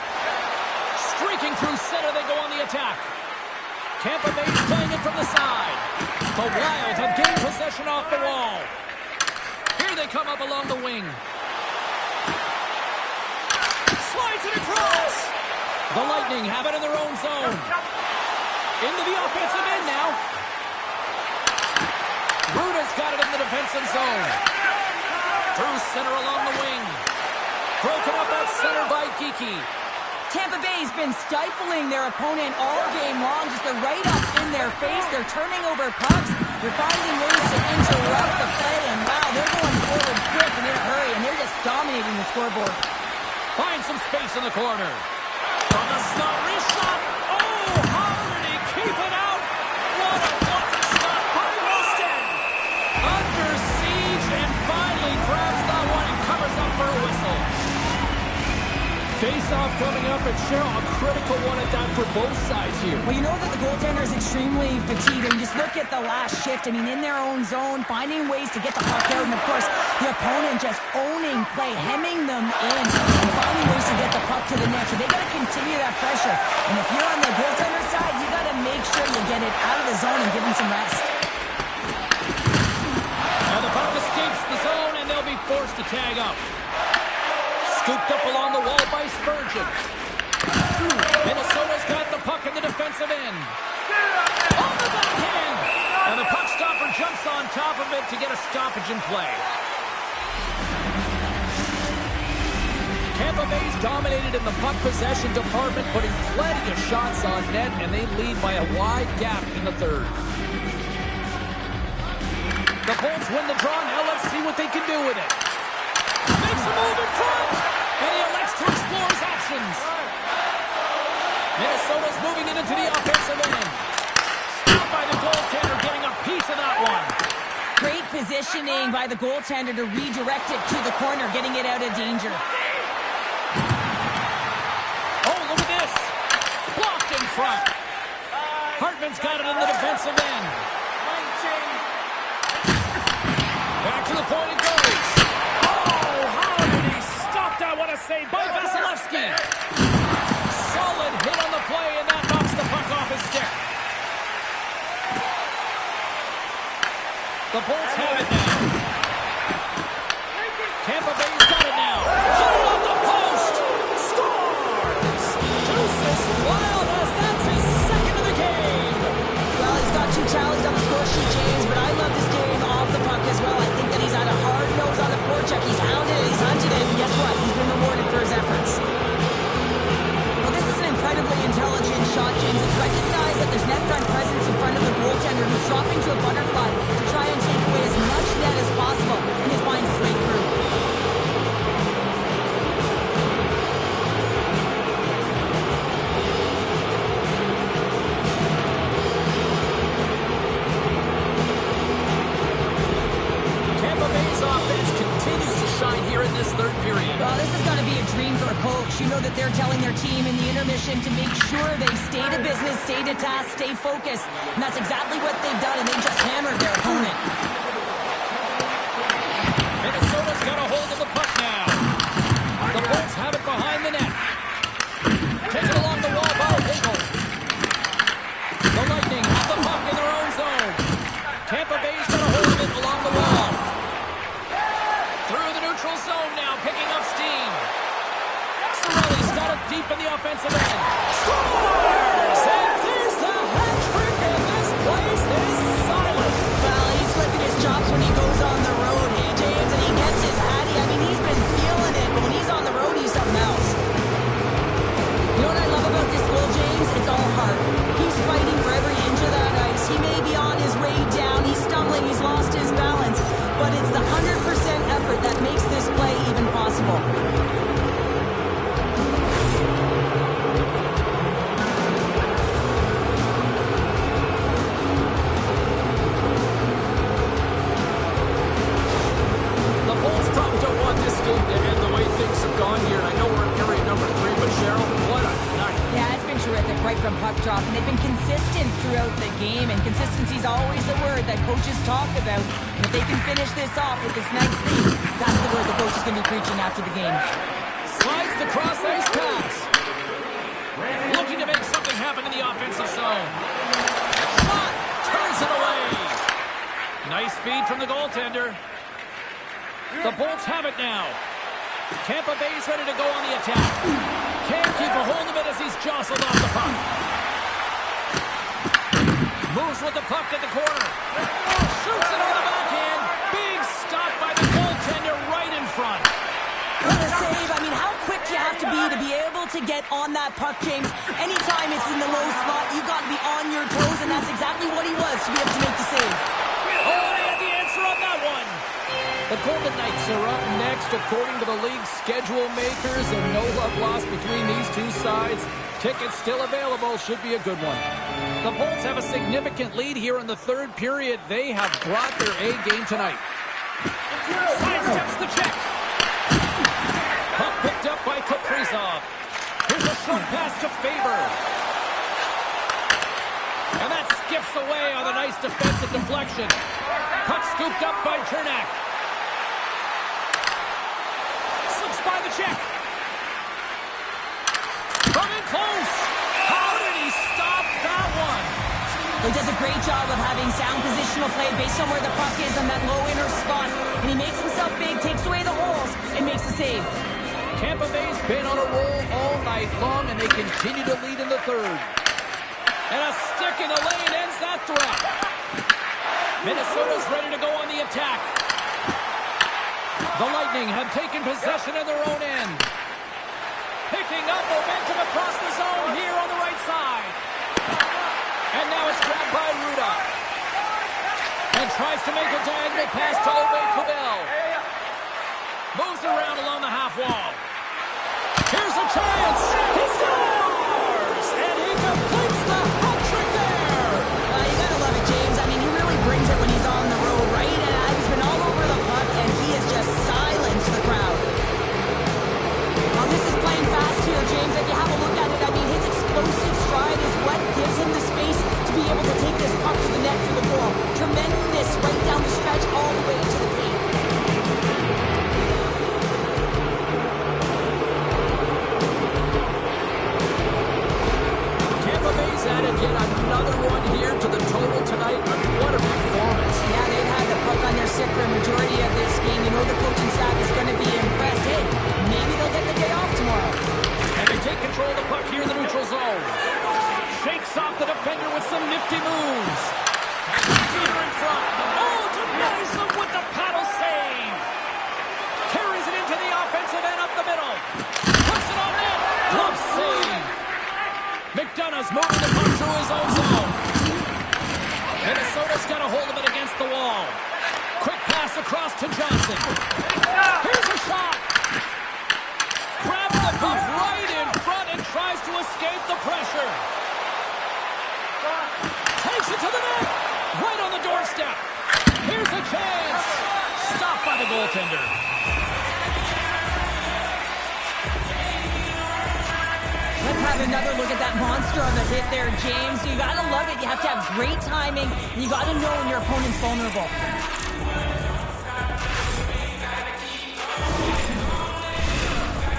Streaking through center, they go on the attack. Tampa Bay's playing it from the side. The Wild have gained possession off the wall. Here they come up along the wing. Slides it across. The Lightning have it in their own zone. Into the offensive end now. Bruda's got it in the defensive zone. Through center along the wing. Broken up at center by Geekie. Tampa Bay's been stifling their opponent all game long. Just they're right up in their face. They're turning over pucks. They're finding ways to interrupt the play. And wow, they're going forward quick and in a hurry. And they're just dominating the scoreboard. Find some space in the corner. From the slot, wrist shot. Oh, how did he keep it out? What a blocker shot by Wallstead. Under siege and finally grabs that one and covers up for a whistle. Face-off coming up, and Cheryl, a critical one at that for both sides here. Well, you know that the goaltender is extremely fatigued. And just look at the last shift. I mean, in their own zone, finding ways to get the puck out. And, of course, the opponent just owning play, hemming them in, and finding ways to get the puck to the net. So they got to continue that pressure. And if you're on the goaltender side, you got to make sure you get it out of the zone and give them some rest. Now the puck escapes the zone, and they'll be forced to tag up. Scooped up along the wall by Spurgeon. Minnesota's got the puck in the defensive end. On the backhand! And the puck stopper jumps on top of it to get a stoppage in play. Tampa Bay's dominated in the puck possession department, putting plenty of shots on net, and they lead by a wide gap in the third. The Bolts win the draw. Now let's see what they can do with it. Makes a move in front, and he elects to explore his options. Minnesota's moving it into the offensive end. Stopped by the goaltender, getting a piece of that one. Great positioning by the goaltender to redirect it to the corner, getting it out of danger. Oh, look at this. Blocked in front. Hartman's got it in the defensive end. Back to the point it goes. Oh, how did he stop that? What a save by Vasilevsky. Solid hit on the play, and that knocks the puck off his The Bolts have it now. Tampa Bay's got it now. Put it on the post. Scores! Deuces Wildness, that's his second of the game. Well, he's got 2 tallies on the score sheet, James, but I love his game off the puck as well. I think that he's had a hard nose on the forecheck. He's hounded it, he's hunted it, and guess what? He's been rewarded for his efforts. Well, this is an incredibly intelligent shot, James. It's recognized that there's net front presence in front of the goaltender who's dropping to a butterfly to try and take away as much net as possible, and he's flying straight through. Tampa Bay's offense continues to shine here in this third period. Well, this has got to be a dream for a coach. You know that they're telling their team in the intermission to make sure they stay to business, stay to task, stay focused. And that's exactly what they've done, and they just hammered their opponent. Minnesota's got a hold of the puck now. The Bolts have it behind the net. Taken along the wall by Hagel. The Lightning have the puck in their own zone. Tampa Bay's got a hold of it along the wall. Through the neutral zone now, picking up steam. Cirelli's got it deep in the offensive end. Scores! And there's the hat trick, and this place is silent. Well, he's flipping his chops when he goes on the road, hey, James, and he gets his hattie. I mean, he's been feeling it, but when he's on the road, he's something else. You know what I love about this goal, James? It's all heart. He's fighting for every inch of that ice. He may be on his way down. He's stumbling. He's lost his balance. But it's the 100% effort that makes this play even possible. The Bolts probably don't want this game to end the way things have gone here. I know we're in period number 3, but Cheryl, what a night. Yeah, it's been terrific right from puck drop, and they've been consistent throughout the game, and consistency is always the word that coaches talk about. And if they can finish this off with this nice lead, that's the word the coach is going to be preaching after the game. Slides the cross-ice pass. Looking to make something happen in the offensive zone. Shot! Turns it away. Nice feed from the goaltender. The Bolts have it now. Tampa Bay's ready to go on the attack. Can't keep a hold of it as he's jostled off the puck. Moves with the puck at the corner. Shoots it on the backhand. Big stop by the goaltender right in front. What a save. I mean, how quick you have to be able to get on that puck, James. Anytime it's in the low spot, you've got to be on your toes, and that's exactly what he was to be able to make the save. Oh, they had the answer on that one. The Golden Knights are up next according to the league's schedule makers, and no love lost between these two sides. Tickets still available. Should be a good one. The Bolts have a significant lead here in the third period. They have brought their A game tonight. Sidesteps the check. Puck picked up by Kaprizov. Here's a short pass to Faber. And that skips away on a nice defensive deflection. Puck scooped up by Chernak. Slips by the check. Coming close. How did he stop that one? He does a great job of having sound positional play based on where the puck is on that low inner spot. And he makes himself big, takes away the holes, and makes the save. Tampa Bay's been on a roll all night long, and they continue to lead in the third. And a stick in the lane ends that threat. Minnesota's ready to go on the attack. The Lightning have taken possession of their own end. Picking up momentum across the zone here on the right side. And now it's grabbed by Ruda. And tries to make a diagonal pass to Obey-Kubel. Moves around along the half wall. Here's a chance. He scores! And he completes the hat trick there. You gotta love it, James. I mean, he really brings it when he's on the road, right? And he's been all over the puck, and he has just silenced the crowd. Well, this is playing fast here, James. If you have a look at it, I mean, his explosive stride is what gives him the space to be able to take this puck to the net through the goal. Tremendous right down the stretch all the way to the paint. control the puck here in the neutral zone. Shakes off the defender with some nifty moves. Feeder in front. Oh, denies him with the paddle save. Carries it into the offensive end up the middle. Puts it on net. Glove save. McDonough's moving the puck through his own zone. Minnesota's got a hold of it against the wall. Quick pass across to Johnson. Here's a shot. Grabs the puck right in front and tries to escape the pressure. Takes it to the net. Right on the doorstep. Here's a chance. Stopped by the goaltender. Let's have another look at that monster of a hit there, James. You gotta love it. You have to have great timing, and you gotta know when your opponent's vulnerable.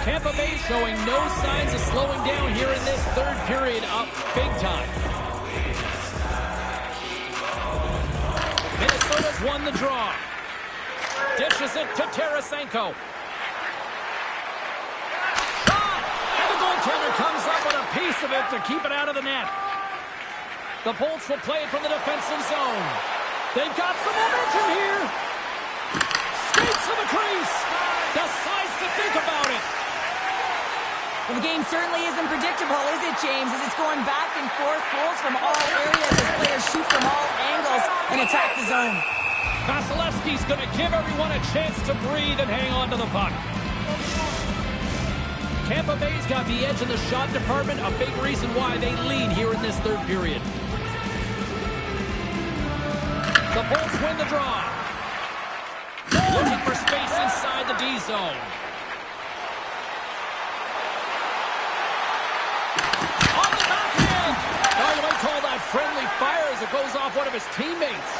Tampa Bay showing no signs of slowing down here in this third period, up big time. Minnesota's won the draw. Dishes it to Tarasenko. Shot! And the goaltender comes up with a piece of it to keep it out of the net. The Bolts will play it from the defensive zone. They've got some momentum here. Skates to the crease. Decides to think about it. Well, the game certainly isn't predictable, is it, James? As it's going back and forth, goals from all areas as players shoot from all angles and attack the zone. Vasilevsky's going to give everyone a chance to breathe and hang on to the puck. Tampa Bay's got the edge in the shot department, a big reason why they lead here in this third period. The Bolts win the draw. Looking for space inside the D zone. On the backhand! Oh, you might call that friendly fire as it goes off one of his teammates.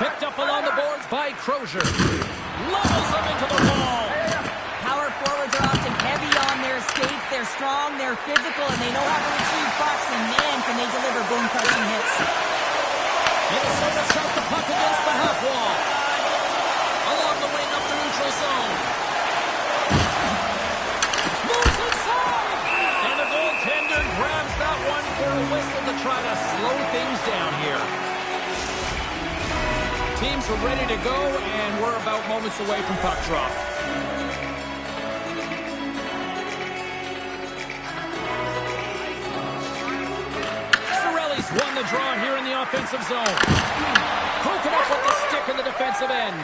Picked up along the boards by Crozier. Levels them into the wall. Power forwards are often heavy on their skates. They're strong, they're physical, and they know how to retrieve pucks, and man, can they deliver boom-crushing hits. Minnesota shot the puck against the half wall. Along the wing up the neutral zone. Moves inside! And the goaltender grabs that one for a whistle to try to slow things down here. Teams are ready to go, and we're about moments away from puck drop. Cirelli's won the draw here in the offensive zone. Broken up with the stick in the defensive end.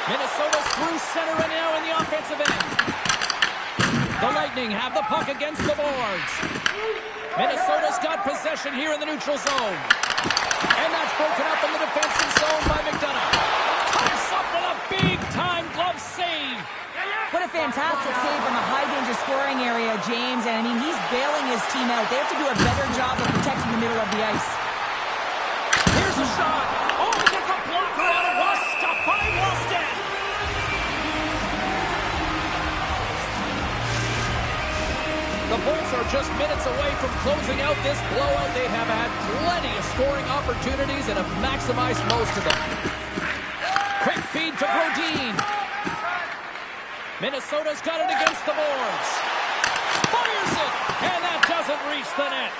Minnesota's through center and now in the offensive end. The Lightning have the puck against the boards. Minnesota's got possession here in the neutral zone. And that's broken up in the defensive zone by McDonough. Comes up with a big-time glove save. What a fantastic save from a high-danger scoring area, James. And, I mean, he's bailing his team out. They have to do a better job of protecting the middle of the ice. Here's a shot. Oh, he gets a blocker on it. Was stopped by Weston. The Bolts are just minutes away from closing out this blowout. They have had plenty of scoring opportunities and have maximized most of them. Quick feed to Brodin. Minnesota's got it against the boards. Fires it, and that doesn't reach the net.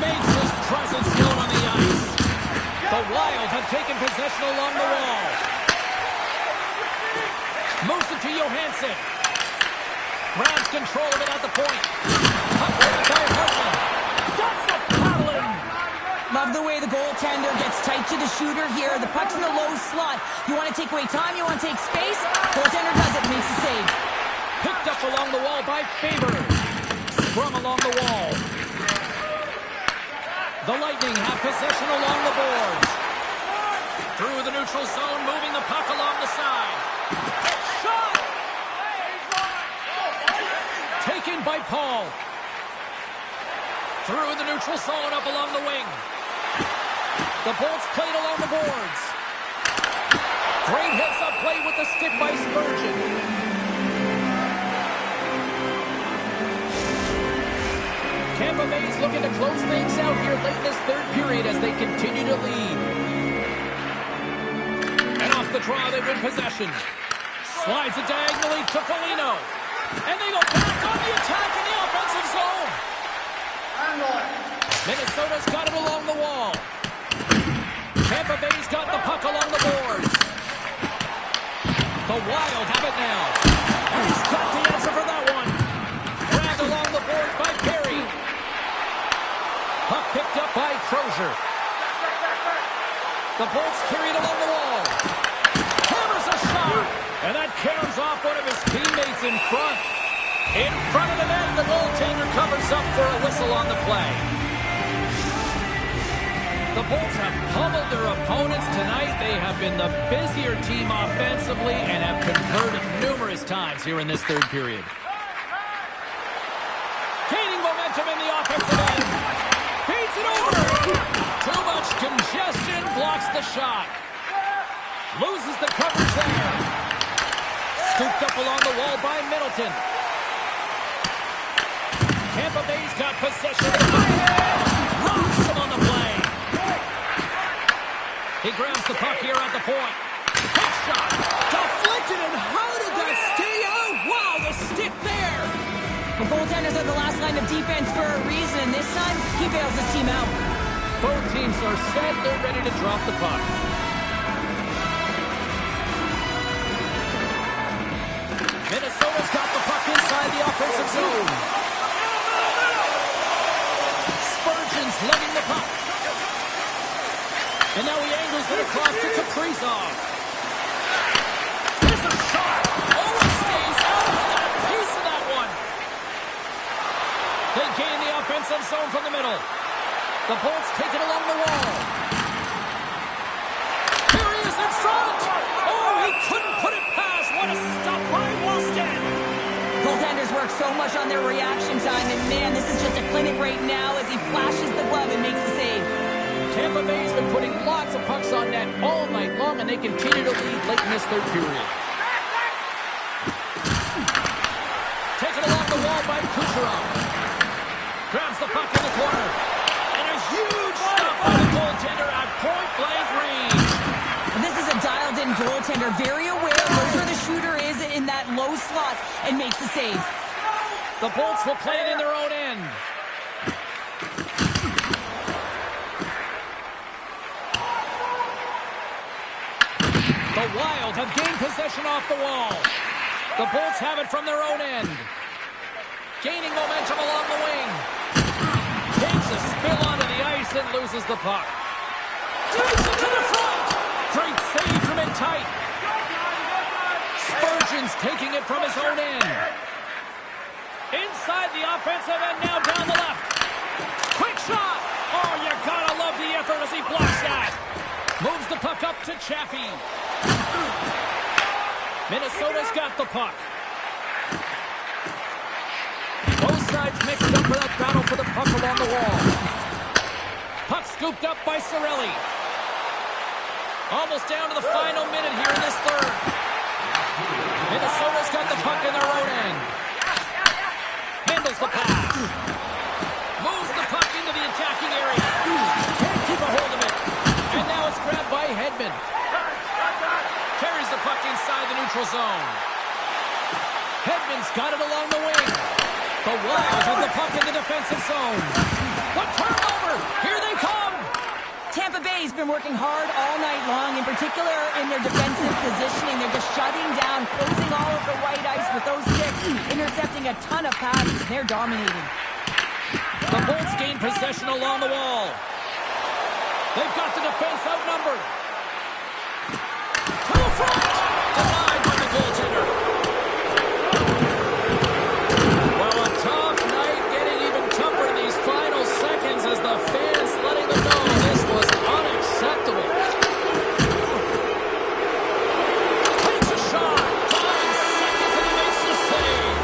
Makes his presence known on the ice. The Wild have taken possession along the wall. Moves it to Johansson. Grabs control of it at the point. Up with by Hartman. That's a paddling. Love the way the goaltender gets tight to the shooter here. The puck's in the low slot. You want to take away time, you want to take space. Goaltender does it, makes the save. Picked up along the wall by Faber. Sprung along the wall. The Lightning have possession along the boards. Through the neutral zone, moving the puck along the side. Shot! Taken by Paul. Through the neutral zone, up along the wing. The Bolts played along the boards. Great hits up play with the stick by Spurgeon. Tampa Bay's looking to close things out here late in this third period as they continue to lead. And off the the draw. They win possession. Slides it diagonally to Foligno. And they go back on the attack in the offensive zone. Minnesota's got it along the wall. Tampa Bay's got the puck along the boards. The Wild have it now. He's got the answer for that one. Grabbed along the boards by Perry. Puck picked up by Crozier. The Bolts carry it along the wall. Hammers a shot. And that carries off one of his teammates in front. In front of the net, the goaltender covers up for a whistle on the play. The Bolts have pummeled their opponents tonight. They have been the busier team offensively and have converted numerous times here in this third period. Gaining momentum in the offensive end. Feeds it over. Too much congestion blocks the shot. Loses the coverage there. Scooped up along the wall by Middleton. Tampa Bay's got possession. Rocks him on the play. He grabs the puck here at the point. Hit shot. Deflected, and how did that stay out? Wow, the stick there. The goaltenders are the last line of defense for a reason. This time, he bails his team out. Both teams are set. They're ready to drop the puck. Minnesota's got the puck inside the offensive zone. Spurgeon's lugging the puck. And now he angles it across to Kaprizov. Here's a shot. Oh, it stays out. He got a piece of that one. They gain the offensive zone from the middle. The Bolts take it along the wall. Here he is in front. Oh, he couldn't put it past. What a stop by Wollstad. Goaltenders work so much on their reaction time, and man, this is just a clinic right now as he flashes the glove and makes the save. Tampa Bay's been putting lots of pucks on net all night long, and they continue to lead late in this third period. Taken along the wall by Kucherov. Grabs the puck in the corner. And a huge stop by the goaltender at point-blank range. And this is a dialed-in goaltender, very aware of where the shooter is in that low slot, and makes the save. The Bolts will play it in their own end. The Wild have gained possession off the wall. The Bolts have it from their own end. Gaining momentum along the wing. Takes a spill onto the ice and loses the puck. Takes it to the front. Great save from in tight. Spurgeon's taking it from his own end. Inside the offensive end, now down the left. Quick shot. Oh, you gotta love the effort as he blocks that. Moves the puck up to Chaffee. Minnesota's got the puck. Both sides mixed up for that battle for the puck along the wall. Puck scooped up by Cirelli. Almost down to the final minute here in this third. Minnesota's got the puck in their own end. Handles the pass. Moves the puck into the attacking area. Can't keep a hold of it. And now it's grabbed by Hedman. Carries the puck inside the neutral zone. Hedman's got it along the wing. The Wild have the puck in the defensive zone. What turnover! Here they come! Tampa Bay's been working hard all night long, in particular in their defensive positioning. They're just shutting down, closing all of the white ice with those sticks, intercepting a ton of passes. They're dominating. The Bolts gain possession along the wall. They've got the defense outnumbered. To the front! Denied by the goaltender. Well, a tough night, getting even tougher in these final seconds as the fans letting them know this was unacceptable. Takes a shot. 5 seconds and he makes the save.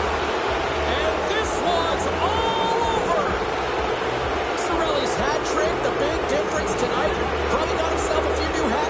And this one's all over. Cirelli's hat trick, the big difference tonight. Probably got himself a few new hats.